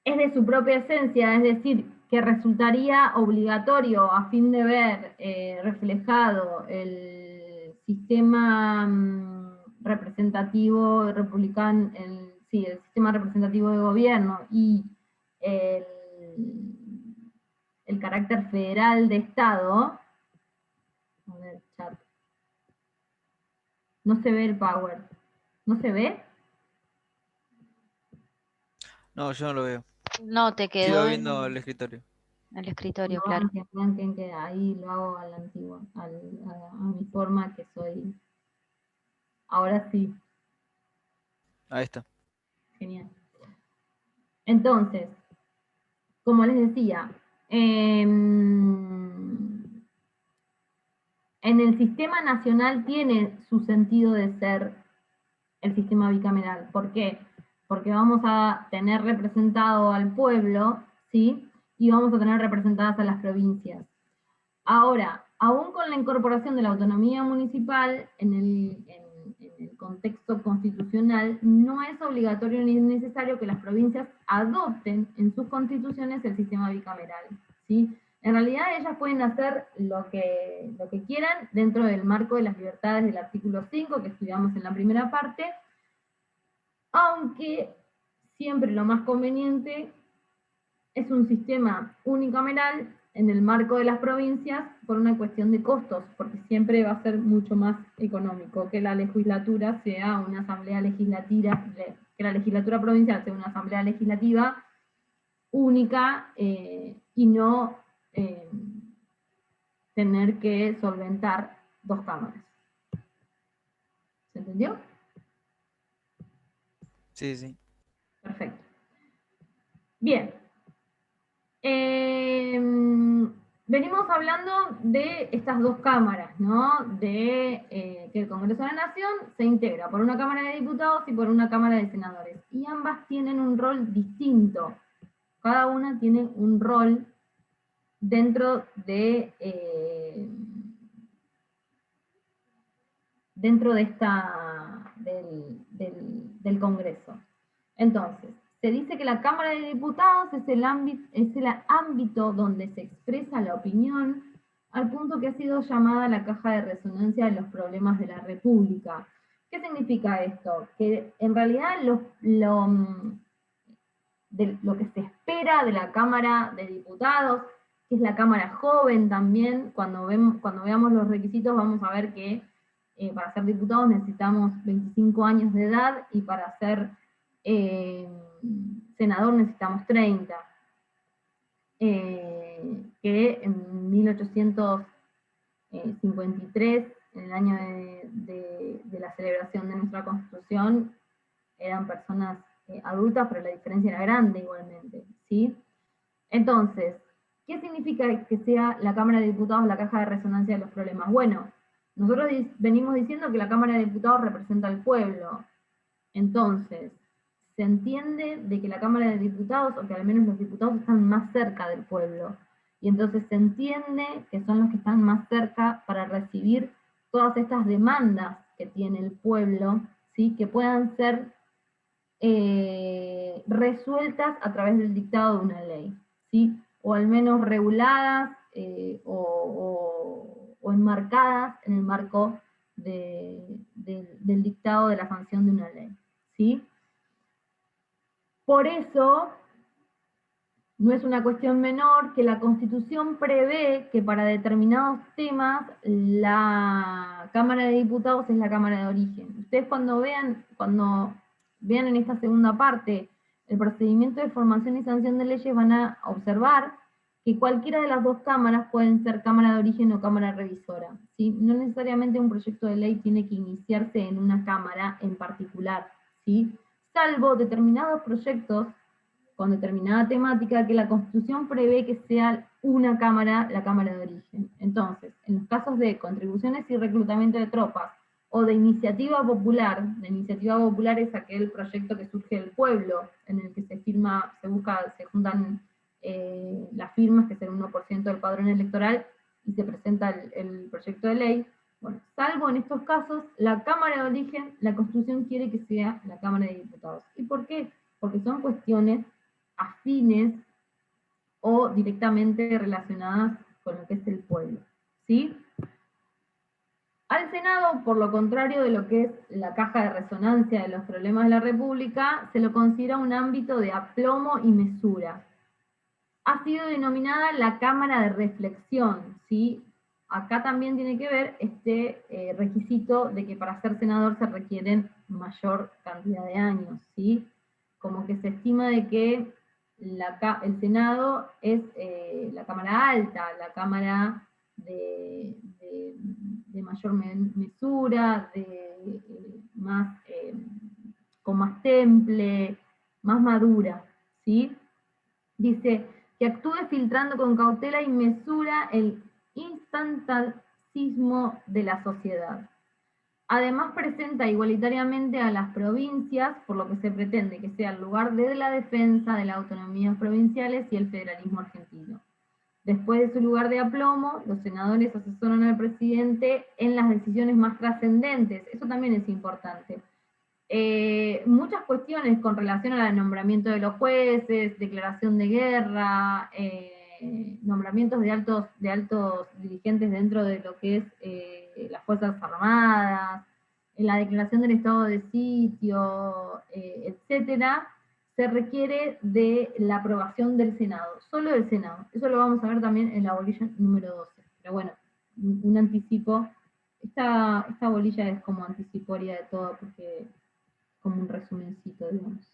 es de su propia esencia, es decir, que resultaría obligatorio a fin de ver reflejado el sistema representativo republicano, sí, el sistema representativo de gobierno y el, el carácter federal de Estado. A ver, chat. No se ve el power. ¿No se ve? No, yo no lo veo. No, te Sigo quedó viendo el escritorio. el escritorio, No, claro. arranquen, que ahí lo hago a la antigua, a mi forma que soy. Ahora sí, Ahí está. genial. Entonces, como les decía, en el sistema nacional tiene su sentido de ser el sistema bicameral. ¿Por qué? Porque vamos a tener representado al pueblo, ¿sí? Y vamos a tener representadas a las provincias. Ahora, aún con la incorporación de la autonomía municipal en el contexto constitucional, no es obligatorio ni necesario que las provincias adopten en sus constituciones el sistema bicameral, ¿sí? En realidad ellas pueden hacer lo que quieran dentro del marco de las libertades del artículo 5 que estudiamos en la primera parte, aunque siempre lo más conveniente es un sistema unicameral en el marco de las provincias por una cuestión de costos, porque siempre va a ser mucho más económico que la legislatura sea una asamblea legislativa, que la legislatura provincial sea una asamblea legislativa única y no tener que solventar dos cámaras. ¿Se entendió? Sí, sí. Perfecto. Bien. Venimos hablando de estas dos cámaras, ¿no? De que el Congreso de la Nación se integra por una Cámara de Diputados y por una Cámara de Senadores. Y ambas tienen un rol distinto. Cada una tiene un rol dentro de del Congreso. Entonces, se dice que la Cámara de Diputados es el ámbito donde se expresa la opinión, al punto que ha sido llamada la caja de resonancia de los problemas de la República. ¿Qué significa esto? Que en realidad lo que se espera de la Cámara de Diputados, que es la Cámara joven también, cuando veamos los requisitos vamos a ver que para ser diputados necesitamos 25 años de edad y para ser senador necesitamos 30. Que en 1853, en el año de la celebración de nuestra Constitución, eran personas adultas, pero la diferencia era grande igualmente, ¿sí? Entonces, ¿qué significa que sea la Cámara de Diputados la caja de resonancia de los problemas? Bueno, nosotros venimos diciendo que la Cámara de Diputados representa al pueblo. Entonces, se entiende de que la Cámara de Diputados, o que al menos los diputados están más cerca del pueblo. Y entonces se entiende que son los que están más cerca para recibir todas estas demandas que tiene el pueblo, ¿sí? Que puedan ser resueltas a través del dictado de una ley, ¿sí? O al menos reguladas o enmarcadas en el marco del dictado de la sanción de una ley, ¿sí? Por eso, no es una cuestión menor que la Constitución prevé que para determinados temas la Cámara de Diputados es la Cámara de origen. Ustedes cuando vean en esta segunda parte el procedimiento de formación y sanción de leyes van a observar que cualquiera de las dos cámaras pueden ser Cámara de origen o Cámara revisora, ¿sí? No necesariamente un proyecto de ley tiene que iniciarse en una cámara en particular, ¿sí? Salvo determinados proyectos con determinada temática que la Constitución prevé que sea una cámara, la Cámara de origen. Entonces, en los casos de contribuciones y reclutamiento de tropas, o de iniciativa popular, la iniciativa popular es aquel proyecto que surge del pueblo, en el que se juntan las firmas, que es el 1% del padrón electoral, y se presenta el proyecto de ley. Bueno, salvo en estos casos, la Cámara de origen, la Constitución quiere que sea la Cámara de Diputados. ¿Y por qué? Porque son cuestiones afines o directamente relacionadas con lo que es el pueblo, ¿sí? Al Senado, por lo contrario de lo que es la caja de resonancia de los problemas de la República, se lo considera un ámbito de aplomo y mesura. Ha sido denominada la Cámara de Reflexión, ¿sí? Acá también tiene que ver este requisito de que para ser senador se requieren mayor cantidad de años, ¿sí? Como que se estima de que el Senado es la Cámara alta, la Cámara de mayor mesura, con más temple, más madura, ¿sí? Dice que actúe filtrando con cautela y mesura el instantacismo de la sociedad. Además presenta igualitariamente a las provincias, por lo que se pretende que sea el lugar de la defensa de las autonomías provinciales y el federalismo argentino. Después de su lugar de aplomo, los senadores asesoran al presidente en las decisiones más trascendentes. Eso también es importante. Muchas cuestiones con relación al nombramiento de los jueces, declaración de guerra, nombramientos de altos dirigentes dentro de lo que es las Fuerzas Armadas, en la declaración del estado de sitio, etcétera, se requiere de la aprobación del Senado, solo del Senado. Eso lo vamos a ver también en la bolilla número 12. Pero bueno, un anticipo. Esta bolilla es como anticiporia de todo, porque como un resumencito, digamos.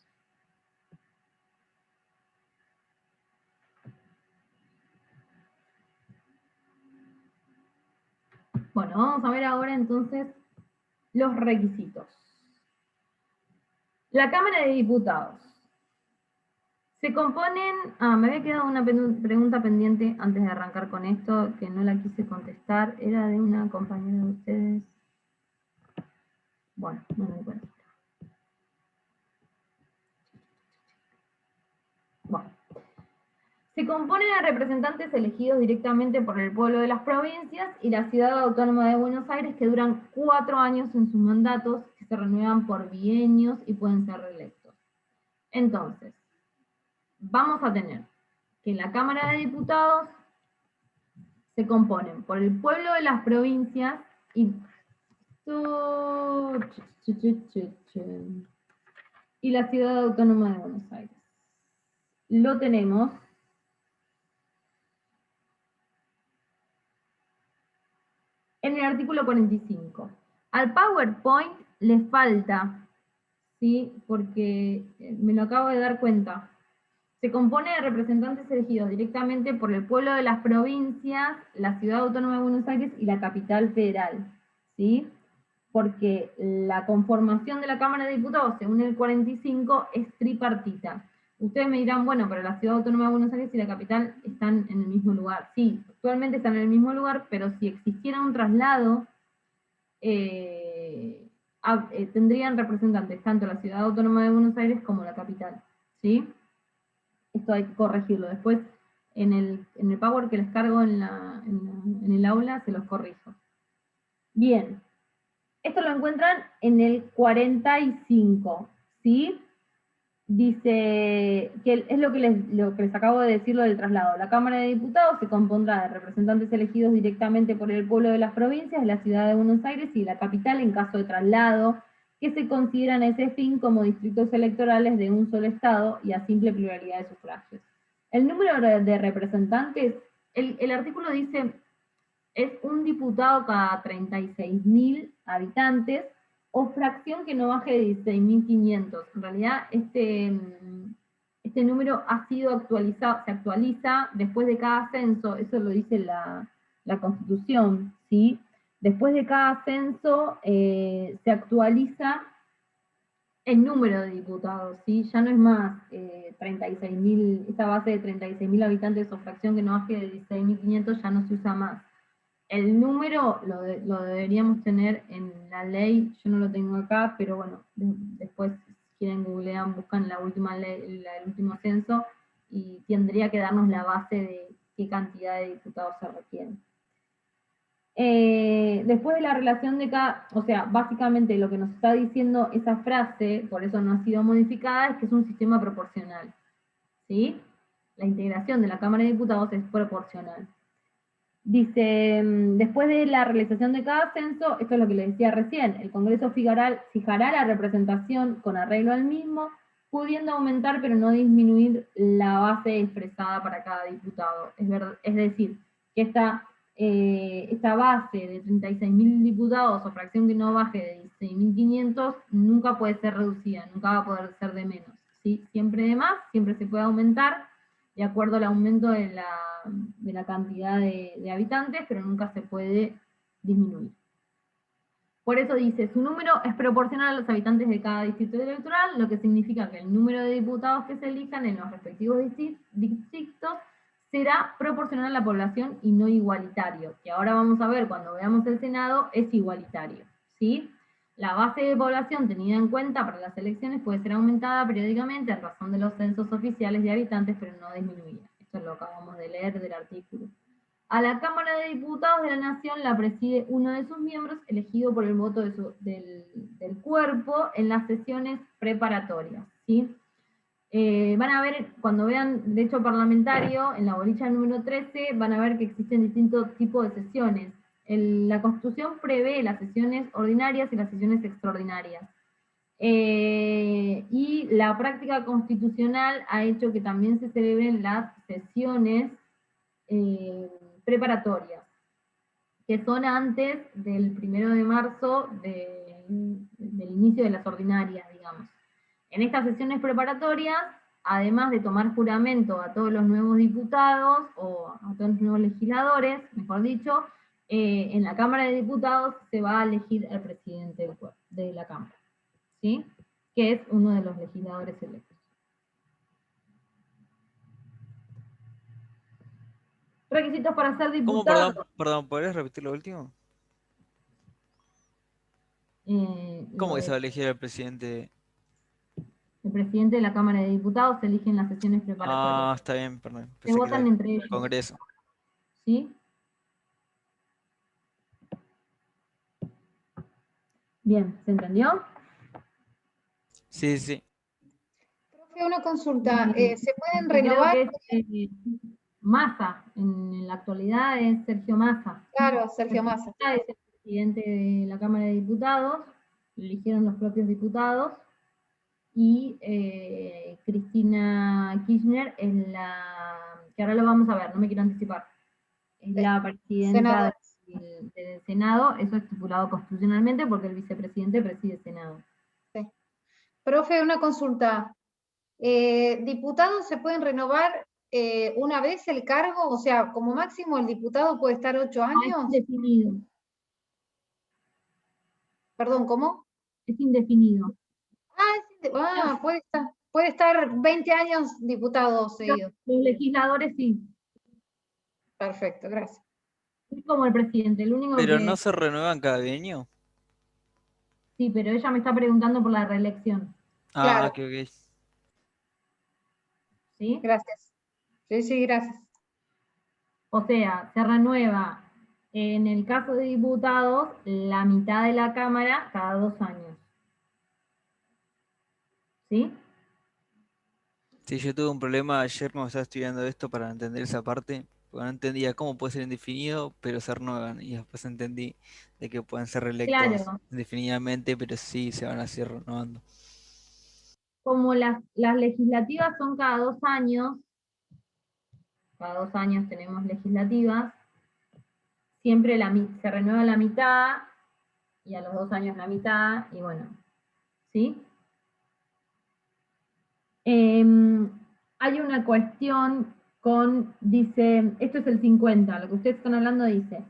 Bueno, vamos a ver ahora entonces los requisitos. La Cámara de Diputados. Se componen... me había quedado una pregunta pendiente antes de arrancar con esto, que no la quise contestar. Era de una compañera de ustedes. Bueno, no me acuerdo. Bueno. Se compone de representantes elegidos directamente por el pueblo de las provincias y la Ciudad Autónoma de Buenos Aires, que duran 4 años en sus mandatos, que se renuevan por bienios y pueden ser reelectos. Entonces, vamos a tener que la Cámara de Diputados se componen por el pueblo de las provincias y la Ciudad Autónoma de Buenos Aires. Lo tenemos en el artículo 45. Al PowerPoint le falta, ¿sí? Porque me lo acabo de dar cuenta. Se compone de representantes elegidos directamente por el pueblo de las provincias, la Ciudad Autónoma de Buenos Aires y la Capital Federal, ¿sí? Porque la conformación de la Cámara de Diputados, según el 45, es tripartita. Ustedes me dirán, bueno, pero la Ciudad Autónoma de Buenos Aires y la capital están en el mismo lugar. Sí, actualmente están en el mismo lugar, pero si existiera un traslado, tendrían representantes tanto la Ciudad Autónoma de Buenos Aires como la capital, ¿sí? Esto hay que corregirlo. Después, en el Power que les cargo en el aula, se los corrijo. Bien. Esto lo encuentran en el 45, ¿sí? dice que es lo que les acabo de decir, lo del traslado. La Cámara de Diputados se compondrá de representantes elegidos directamente por el pueblo de las provincias, de la ciudad de Buenos Aires y de la capital en caso de traslado, que se consideran a ese fin como distritos electorales de un solo estado y a simple pluralidad de sufragios. El número de representantes, el artículo dice, es un diputado cada 36.000 habitantes, o fracción que no baje de 16.500. En realidad, este número ha sido actualizado, se actualiza después de cada censo, eso lo dice la Constitución, ¿sí? Después de cada censo se actualiza el número de diputados, ¿sí? Ya no es más 36.000, esta base de 36.000 habitantes o fracción que no baje de 16.500 ya no se usa más. El número lo deberíamos tener en la ley, yo no lo tengo acá, pero bueno, después si quieren googlean, buscan la última ley, el último censo, y tendría que darnos la base de qué cantidad de diputados se requieren. Después de la relación de cada, o sea, básicamente lo que nos está diciendo esa frase, por eso no ha sido modificada, es que es un sistema proporcional, ¿sí? La integración de la Cámara de Diputados es proporcional. Dice, después de la realización de cada censo, esto es lo que les decía recién, el Congreso fijará la representación con arreglo al mismo, pudiendo aumentar pero no disminuir la base expresada para cada diputado. Es decir, que esta base de 36.000 diputados o fracción que no baje de 16.500 nunca puede ser reducida, nunca va a poder ser de menos, ¿sí? Siempre de más, siempre se puede aumentar, de acuerdo al aumento de la cantidad de habitantes, pero nunca se puede disminuir. Por eso dice, su número es proporcional a los habitantes de cada distrito electoral, lo que significa que el número de diputados que se elijan en los respectivos distritos será proporcional a la población y no igualitario, que ahora vamos a ver cuando veamos el Senado, es igualitario, ¿sí? La base de población tenida en cuenta para las elecciones puede ser aumentada periódicamente en razón de los censos oficiales de habitantes, pero no disminuida. Esto lo acabamos de leer del artículo. A la Cámara de Diputados de la Nación la preside uno de sus miembros, elegido por el voto del cuerpo en las sesiones preparatorias, ¿sí? Van a ver, cuando vean derecho parlamentario, en la bolilla número 13, van a ver que existen distintos tipos de sesiones. La Constitución prevé las sesiones ordinarias y las sesiones extraordinarias. Y la práctica constitucional ha hecho que también se celebren las sesiones preparatorias, que son antes del 1 de marzo del inicio de las ordinarias, digamos. En estas sesiones preparatorias, además de tomar juramento a todos los nuevos diputados, o a todos los nuevos legisladores, mejor dicho, en la Cámara de Diputados se va a elegir al presidente de la Cámara, ¿sí? Que es uno de los legisladores electos. Requisitos para ser ¿Cómo, diputado. perdón, ¿podrías repetir lo último? ¿Cómo que se va a elegir el presidente? El presidente de la Cámara de Diputados se elige en las sesiones preparatorias. Ah, está bien, perdón. Se Pensé que votan era entre el ellos. Congreso. ¿Sí? Bien, ¿se entendió? Sí, sí. Profe, una consulta, ¿se pueden Creo renovar? que es Massa, en la actualidad es Sergio Massa. Claro, Sergio Massa. Es el presidente de la Cámara de Diputados, lo eligieron los propios diputados, y Cristina Kirchner es que ahora lo vamos a ver, no me quiero anticipar, es la presidenta del Senado, eso es estipulado constitucionalmente porque el vicepresidente preside el Senado. Sí. Profe, una consulta. ¿Diputados se pueden renovar una vez el cargo? O sea, como máximo el diputado puede estar 8 años. Es indefinido. Perdón, ¿cómo? Es indefinido. Puede estar 20 años diputado seguido. Los legisladores sí. Perfecto, gracias. Es como el presidente, el único ¿Pero que... no se renuevan cada año? Sí, pero ella me está preguntando por la reelección. Ah, Claro. ok. ¿Sí? Gracias. Sí, gracias. O sea, se renueva, en el caso de diputados, la mitad de la Cámara cada 2 años. ¿Sí? Sí, yo tuve un problema ayer cuando estaba estudiando esto para entender esa parte, porque no entendía cómo puede ser indefinido, pero se renuevan, y después entendí de que pueden ser reelectos Claro, indefinidamente, pero sí se van a seguir renovando. como las legislativas son cada 2 años tenemos legislativas, siempre se renueva la mitad, y a los 2 años la mitad, y bueno, ¿sí? Hay una cuestión dice, esto es el 50, lo que ustedes están hablando dice,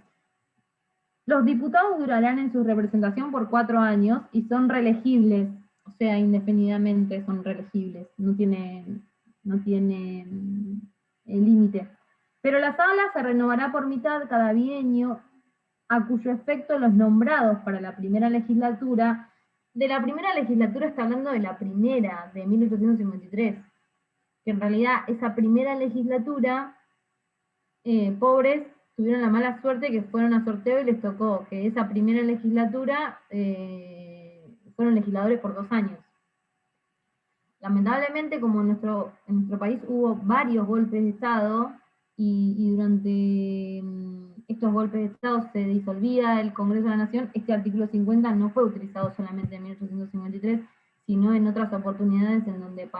los diputados durarán en su representación por 4 años y son reelegibles, o sea, indefinidamente son reelegibles, no tiene límite. Pero la sala se renovará por mitad cada bienio, a cuyo efecto los nombrados para la primera legislatura, de la primera legislatura está hablando de la primera, de 1853, que en realidad esa primera legislatura, pobres, tuvieron la mala suerte que fueron a sorteo y les tocó que esa primera legislatura fueron legisladores por 2 años. Lamentablemente, como en nuestro país hubo varios golpes de Estado, y durante estos golpes de Estado se disolvía el Congreso de la Nación, este artículo 50 no fue utilizado solamente en 1853, sino en otras oportunidades en donde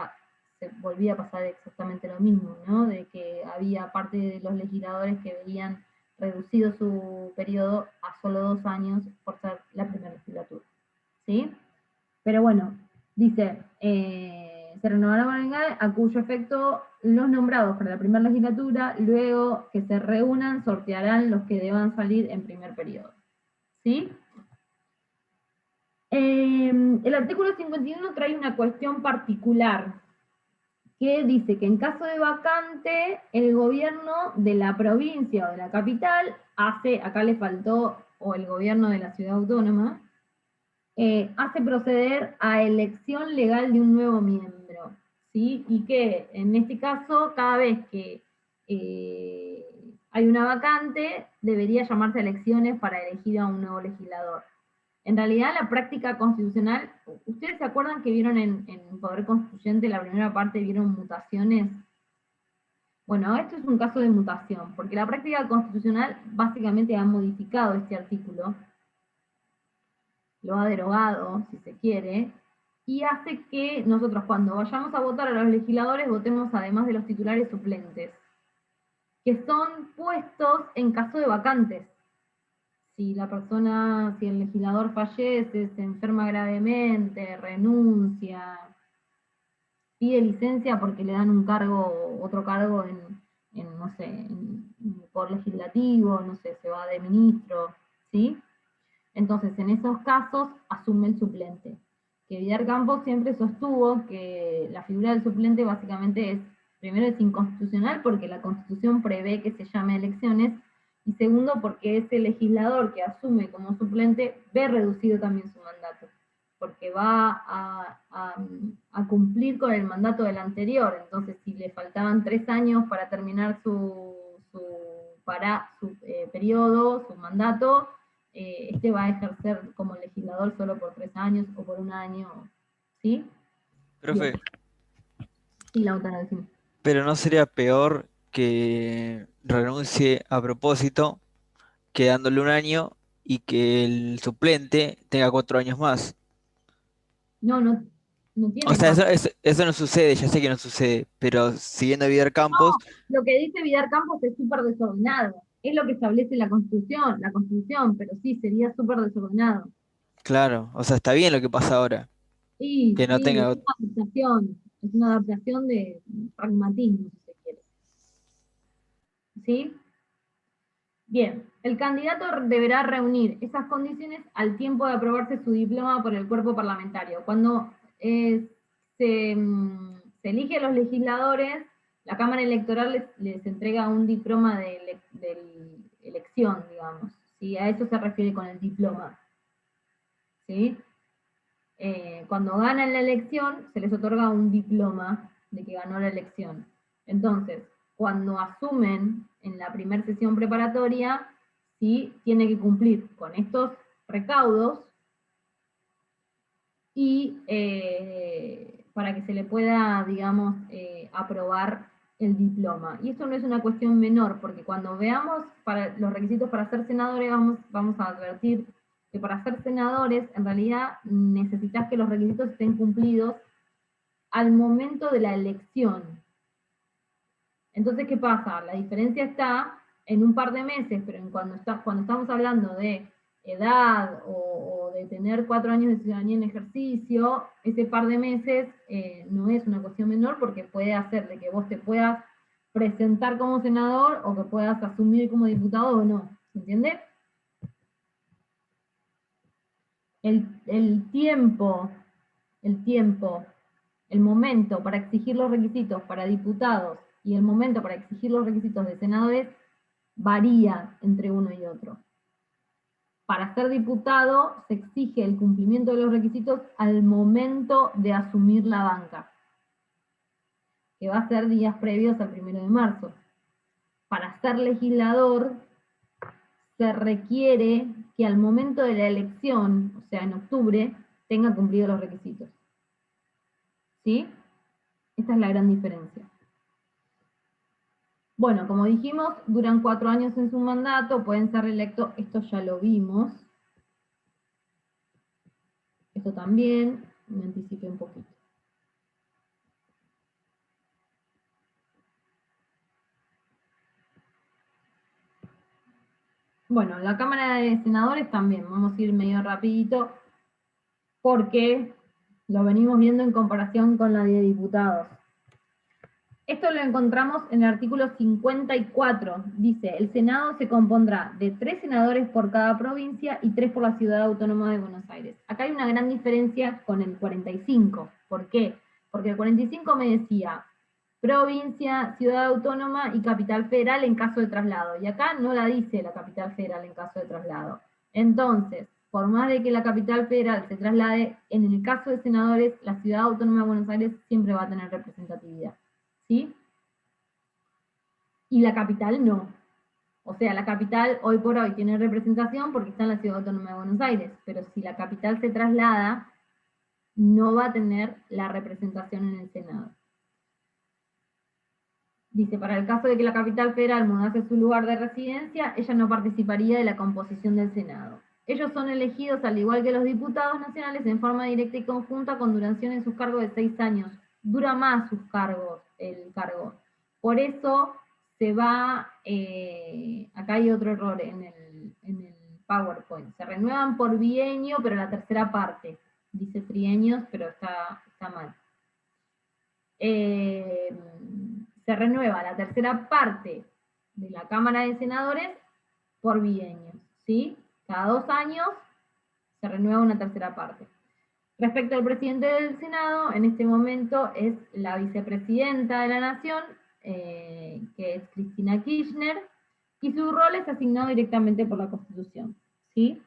se volvía a pasar exactamente lo mismo, ¿no? De que había parte de los legisladores que veían reducido su periodo a solo 2 años por ser la primera legislatura, ¿sí? Pero bueno, dice, se renovará con el a cuyo efecto los nombrados para la primera legislatura, luego que se reúnan, sortearán los que deban salir en primer periodo. ¿Sí? El artículo 51 trae una cuestión particular, que dice que en caso de vacante, el gobierno de la provincia o de la capital acá le faltó, o el gobierno de la ciudad autónoma, hace proceder a elección legal de un nuevo miembro, ¿sí? Y que en este caso, cada vez que hay una vacante, debería llamarse elecciones para elegir a un nuevo legislador. En realidad, la práctica constitucional, ¿ustedes se acuerdan que vieron en Poder Constituyente, la primera parte, vieron mutaciones? Bueno, esto es un caso de mutación, porque la práctica constitucional básicamente ha modificado este artículo, lo ha derogado, si se quiere, y hace que nosotros cuando vayamos a votar a los legisladores votemos además de los titulares suplentes, que son puestos en caso de vacantes. Si el legislador fallece, se enferma gravemente, renuncia, pide licencia porque le dan otro cargo no sé, por legislativo, no sé, se va de ministro, ¿sí? Entonces, en esos casos, asume el suplente. Que Vidal Campos siempre sostuvo que la figura del suplente básicamente primero es inconstitucional porque la Constitución prevé que se llame elecciones, y segundo porque ese legislador que asume como suplente ve reducido también su mandato, porque va a cumplir con el mandato del anterior. Entonces, si le faltaban 3 años para terminar su periodo, su mandato, este va a ejercer como legislador solo por 3 años o por 1 año, ¿sí? Profe, Bien. Sí, Lautaro, decime. pero ¿no sería peor que renuncie a propósito, quedándole un año, y que el suplente tenga 4 años más? No O tiene sea, caso. eso no sucede, ya sé que no sucede, pero siguiendo a Vidal Campos, Lo que dice Vidal Campos es súper desordenado. Es lo que establece la Constitución, pero sí, sería súper desordenado. claro, o sea, está bien lo que pasa ahora, Sí, que no sí, tenga... es una adaptación de pragmatismo, si se quiere. ¿Sí? Bien, el candidato deberá reunir esas condiciones al tiempo de aprobarse su diploma por el cuerpo parlamentario. Cuando se elige a los legisladores, la Cámara Electoral les entrega un diploma de elección, digamos, ¿sí? A eso se refiere con el diploma, ¿sí? Cuando ganan la elección, se les otorga un diploma de que ganó la elección. Entonces, cuando asumen en la primera sesión preparatoria, ¿sí? Tiene que cumplir con estos recaudos y para que se le pueda, digamos, aprobar el diploma. Y esto no es una cuestión menor, porque cuando veamos para los requisitos para ser senadores, vamos a advertir que para ser senadores, en realidad necesitas que los requisitos estén cumplidos al momento de la elección. Entonces, ¿qué pasa? La diferencia está en un par de meses, pero cuando estamos hablando de edad o de tener 4 años de ciudadanía en ejercicio, ese par de meses no es una cuestión menor porque puede hacer de que vos te puedas presentar como senador o que puedas asumir como diputado o no. ¿Se entiende? El tiempo, el momento para exigir los requisitos para diputados y el momento para exigir los requisitos de senadores varía entre uno y otro. Para ser diputado se exige el cumplimiento de los requisitos al momento de asumir la banca, que va a ser días previos al 1 de marzo. Para ser legislador se requiere que al momento de la elección, o sea en octubre, tenga cumplido los requisitos. ¿Sí? Esta es la gran diferencia. Bueno, como dijimos, duran 4 años en su mandato, pueden ser reelectos, esto ya lo vimos. Esto también, me anticipé un poquito. Bueno, la Cámara de Senadores también, vamos a ir medio rapidito, porque lo venimos viendo en comparación con la de diputados. Esto lo encontramos en el artículo 54, dice, el Senado se compondrá de 3 senadores por cada provincia y 3 por la Ciudad Autónoma de Buenos Aires. Acá hay una gran diferencia con el 45, ¿por qué? Porque el 45 me decía provincia, ciudad autónoma y capital federal en caso de traslado, y acá no la dice la capital federal en caso de traslado. Entonces, por más de que la capital federal se traslade, en el caso de senadores, la Ciudad Autónoma de Buenos Aires siempre va a tener representatividad. ¿Sí? Y la capital no. O sea, la capital hoy por hoy tiene representación porque está en la Ciudad Autónoma de Buenos Aires, pero si la capital se traslada, no va a tener la representación en el Senado. Dice, para el caso de que la capital federal mudase su lugar de residencia, ella no participaría de la composición del Senado. Ellos son elegidos, al igual que los diputados nacionales, en forma directa y conjunta con duración en sus cargos de 6 años. Dura más sus cargos, el cargo. Por eso se va, acá hay otro error en el PowerPoint, se renuevan por bienio, pero la tercera parte. Dice trienios, pero está mal. Se renueva la tercera parte de la Cámara de Senadores por bienios, ¿sí? Cada 2 años se renueva una tercera parte. Respecto al presidente del Senado, en este momento es la vicepresidenta de la Nación, que es Cristina Kirchner, y su rol es asignado directamente por la Constitución, ¿sí?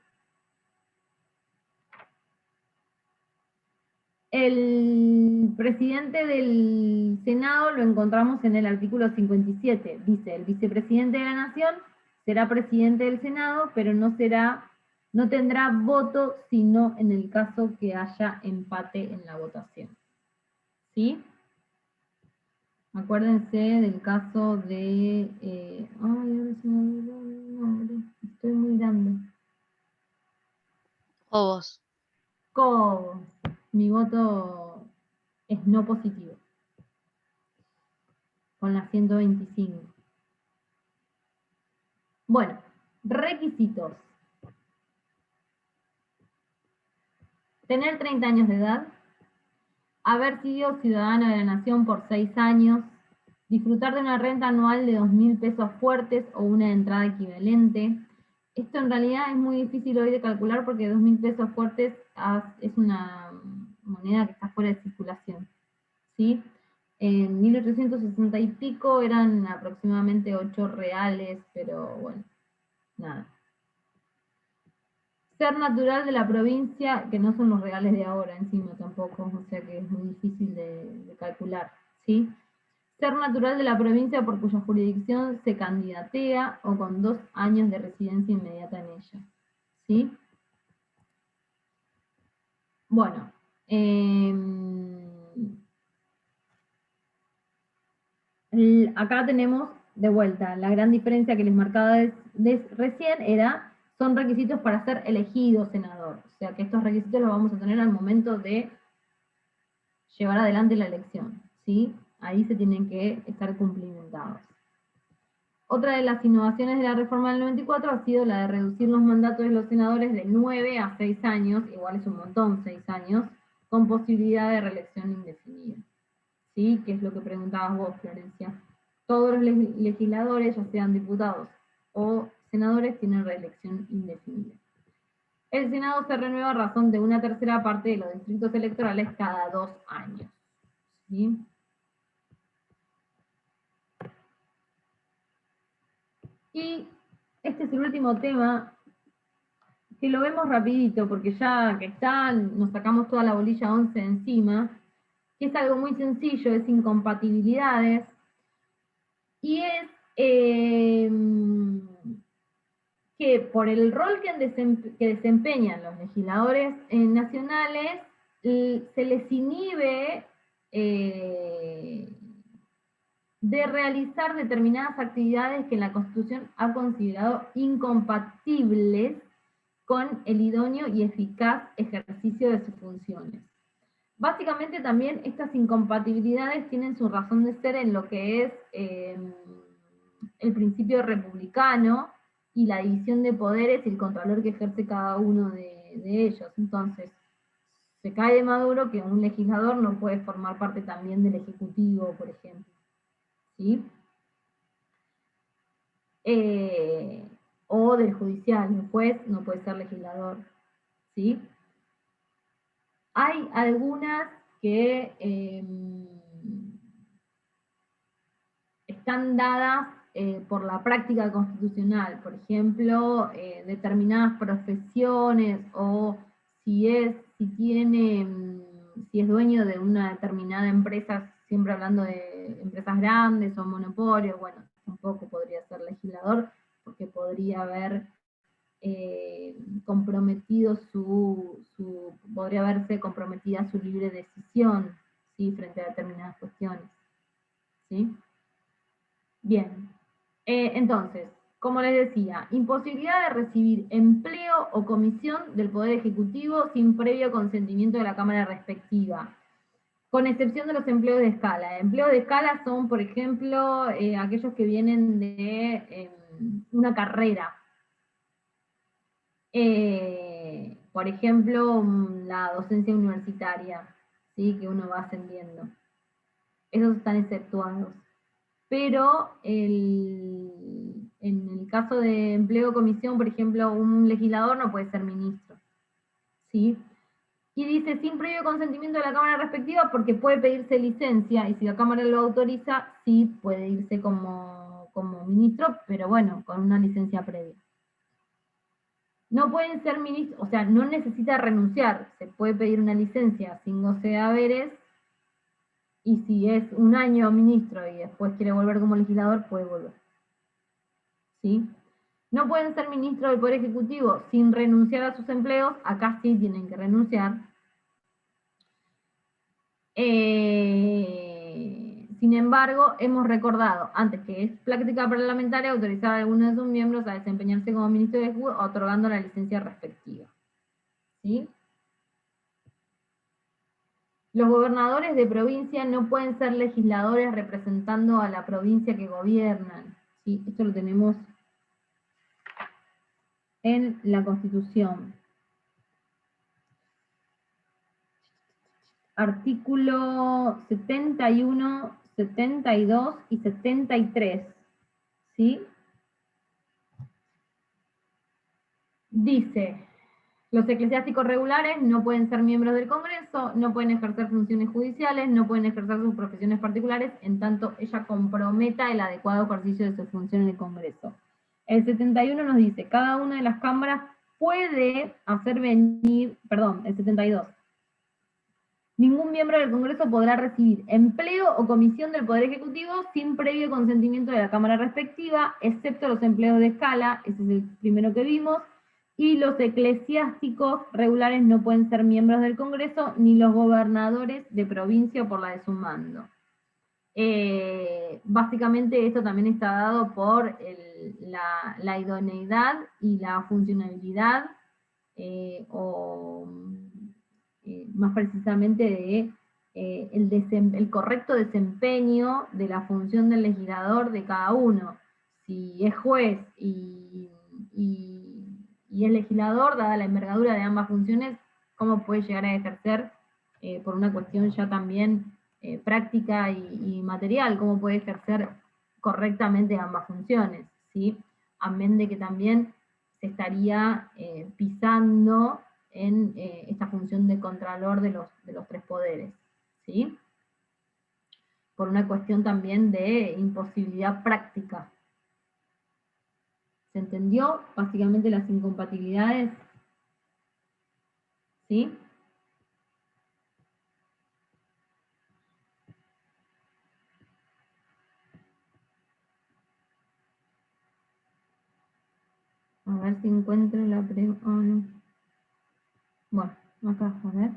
El presidente del Senado lo encontramos en el artículo 57. Dice, el vicepresidente de la Nación será presidente del Senado, pero no tendrá voto sino en el caso que haya empate en la votación. ¿Sí? Acuérdense del caso de... ay, ahora se me olvidó el nombre. Estoy muy grande. Cobos. Cobos. Mi voto es no positivo. Con la 125. Bueno, requisitos. Tener 30 años de edad, haber sido ciudadano de la nación por 6 años, disfrutar de una renta anual de 2.000 pesos fuertes o una entrada equivalente. Esto en realidad es muy difícil hoy de calcular porque 2.000 pesos fuertes es una moneda que está fuera de circulación, ¿sí? En 1860 y pico eran aproximadamente 8 reales, pero bueno, nada. Ser natural de la provincia, que no son los reales de ahora encima tampoco, o sea que es muy difícil de calcular, ¿sí? Ser natural de la provincia por cuya jurisdicción se candidatea o con 2 años de residencia inmediata en ella, ¿sí? Bueno, acá tenemos de vuelta la gran diferencia que les marcaba recién son requisitos para ser elegido senador. O sea que estos requisitos los vamos a tener al momento de llevar adelante la elección, ¿sí? Ahí se tienen que estar cumplimentados. Otra de las innovaciones de la reforma del 94 ha sido la de reducir los mandatos de los senadores de 9 a 6 años, igual es un montón, 6 años, con posibilidad de reelección indefinida. ¿Sí? Que es lo que preguntabas vos, Florencia. Todos los legisladores, ya sean diputados o senadores, tienen reelección indefinida. El Senado se renueva a razón de 1/3 parte de los distritos electorales cada 2 años. ¿Sí? Y este es el último tema, que lo vemos rapidito, porque ya que está, nos sacamos toda la bolilla 11 encima, que es algo muy sencillo, es incompatibilidades, y es que por el rol que desempeñan los legisladores nacionales, se les inhibe de realizar determinadas actividades que la Constitución ha considerado incompatibles con el idóneo y eficaz ejercicio de sus funciones. Básicamente también estas incompatibilidades tienen su razón de ser en lo que es el principio republicano y la división de poderes y el contralor que ejerce cada uno de ellos. Entonces, se cae de maduro que un legislador no puede formar parte también del Ejecutivo, por ejemplo. ¿Sí? O del judicial, un juez no puede ser legislador. ¿Sí? Hay algunas que están dadas por la práctica constitucional, por ejemplo, determinadas profesiones, o si es dueño de una determinada empresa, siempre hablando de empresas grandes o monopolios, bueno, tampoco podría ser legislador, porque podría haber podría verse comprometida su libre decisión, ¿sí? Frente a determinadas cuestiones. ¿Sí? Bien, entonces, como les decía, imposibilidad de recibir empleo o comisión del Poder Ejecutivo sin previo consentimiento de la Cámara respectiva, con excepción de los empleos de escala. Empleos de escala son, por ejemplo, aquellos que vienen de una carrera. Por ejemplo, la docencia universitaria, ¿sí? Que uno va ascendiendo. Esos están exceptuados. Pero en el caso de empleo o comisión, por ejemplo, un legislador no puede ser ministro. ¿Sí? Y dice, sin previo consentimiento de la Cámara respectiva, porque puede pedirse licencia, y si la Cámara lo autoriza, sí puede irse como ministro, pero bueno, con una licencia previa. No pueden ser ministros, o sea, no necesita renunciar, se puede pedir una licencia sin goce de haberes, y si es un año ministro y después quiere volver como legislador, puede volver. ¿Sí? No pueden ser ministros del Poder Ejecutivo sin renunciar a sus empleos, acá sí tienen que renunciar. Sin embargo, hemos recordado antes que es práctica parlamentaria autorizar a alguno de sus miembros a desempeñarse como ministro de Ejecutivo, otorgando la licencia respectiva. ¿Sí? Los gobernadores de provincia no pueden ser legisladores representando a la provincia que gobiernan. ¿Sí? Esto lo tenemos en la Constitución. Artículo 71, 72 y 73. ¿Sí? Dice, los eclesiásticos regulares no pueden ser miembros del Congreso, no pueden ejercer funciones judiciales, no pueden ejercer sus profesiones particulares, en tanto ella comprometa el adecuado ejercicio de su función en el Congreso. El 71 nos dice, cada una de las cámaras puede hacer venir, perdón, el 72. Ningún miembro del Congreso podrá recibir empleo o comisión del Poder Ejecutivo sin previo consentimiento de la Cámara respectiva, excepto los empleos de escala, ese es el primero que vimos, y los eclesiásticos regulares no pueden ser miembros del Congreso, ni los gobernadores de provincia por la de su mando. Básicamente esto también está dado por la idoneidad y la funcionabilidad, más precisamente de el correcto desempeño de la función del legislador de cada uno. Si es juez y es legislador, dada la envergadura de ambas funciones, cómo puede llegar a ejercer, por una cuestión ya también práctica y material, cómo puede ejercer correctamente ambas funciones, ¿sí? Amén de que también se estaría pisando en esta función de contralor de los tres poderes, ¿sí? Por una cuestión también de imposibilidad práctica. ¿Se entendió? Básicamente las incompatibilidades, ¿sí? A ver si encuentro la pregunta. Oh, no. Bueno, acá, a ver.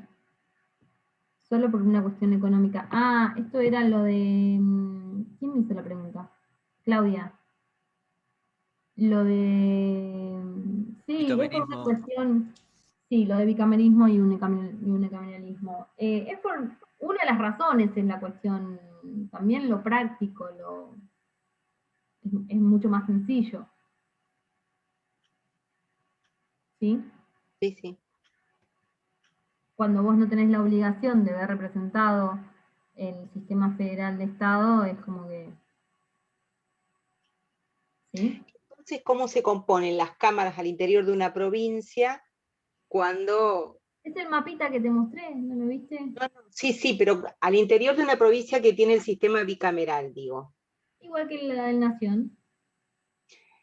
Solo por una cuestión económica. Ah, esto era lo de... ¿Quién me hizo la pregunta? Claudia. Lo de... Sí, es por una Bicamerismo. cuestión... Sí, lo de bicamerismo y unicameralismo. Es por una de las razones en la cuestión, también lo práctico, es mucho más sencillo. ¿Sí? Sí, sí. Cuando vos no tenés la obligación de ver representado el sistema federal de Estado, es como que... ¿Sí? Entonces, ¿cómo se componen las cámaras al interior de una provincia cuando... Es el mapita que te mostré, ¿no lo viste? No, no, sí, sí, pero al interior de una provincia que tiene el sistema bicameral, digo. Igual que la del Nación.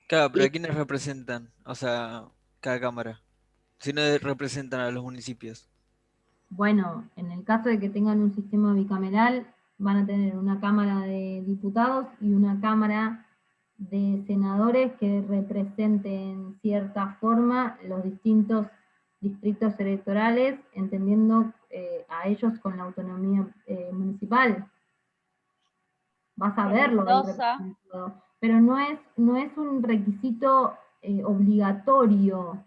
Claro, pero Y ¿a quiénes representan? O sea, cada cámara. Si no representan a los municipios. Bueno, en el caso de que tengan un sistema bicameral, van a tener una Cámara de Diputados y una Cámara de Senadores que representen en cierta forma los distintos distritos electorales, entendiendo a ellos con la autonomía municipal. Vas a En verlo ahí Mendoza, representado, pero no es un requisito obligatorio.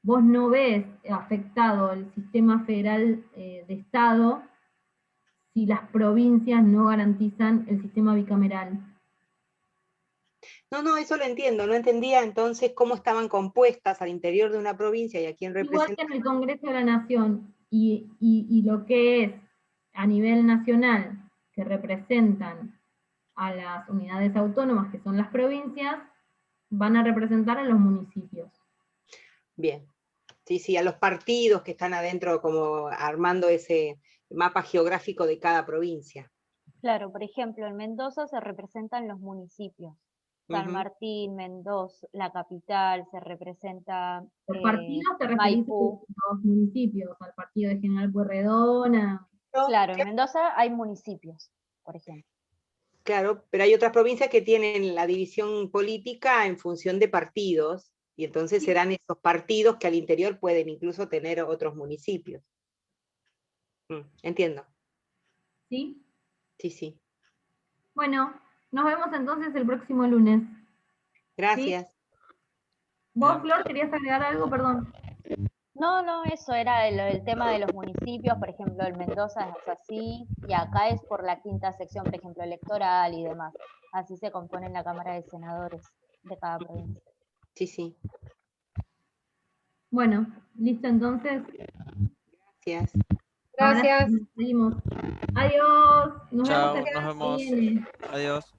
Vos no ves afectado el sistema federal de Estado si las provincias no garantizan el sistema bicameral. no, eso lo entiendo, no entendía entonces cómo estaban compuestas al interior de una provincia y a quién Igual que representan. en el Congreso de la Nación y lo que es a nivel nacional, que representan a las unidades autónomas, que son las provincias, van a representar a los municipios. Bien, sí, sí, a los partidos que están adentro como armando ese mapa geográfico de cada provincia. claro, por ejemplo, en Mendoza se representan los municipios. San Ujú. Martín, Mendoza, la capital, se representa Por partidos te referís Maipú. a los municipios, al partido de General Pueyrredón, Claro, en Mendoza hay municipios, por ejemplo. Claro, pero hay otras provincias que tienen la división política en función de partidos, y entonces serán esos partidos que al interior pueden incluso tener otros municipios. Entiendo. ¿sí? Sí, sí. Bueno, nos vemos entonces el próximo lunes. Gracias. ¿Vos, Bien. Flor, querías agregar algo? Perdón. No, eso era el tema de los municipios, por ejemplo, en Mendoza es así, y acá es por la quinta sección, por ejemplo, electoral y demás. Así se compone la Cámara de Senadores de cada provincia. Sí, sí. Bueno, listo entonces. Gracias. Ahora Gracias. seguimos. Adiós. Nos Chao, vemos el nos que vemos. viene. Adiós.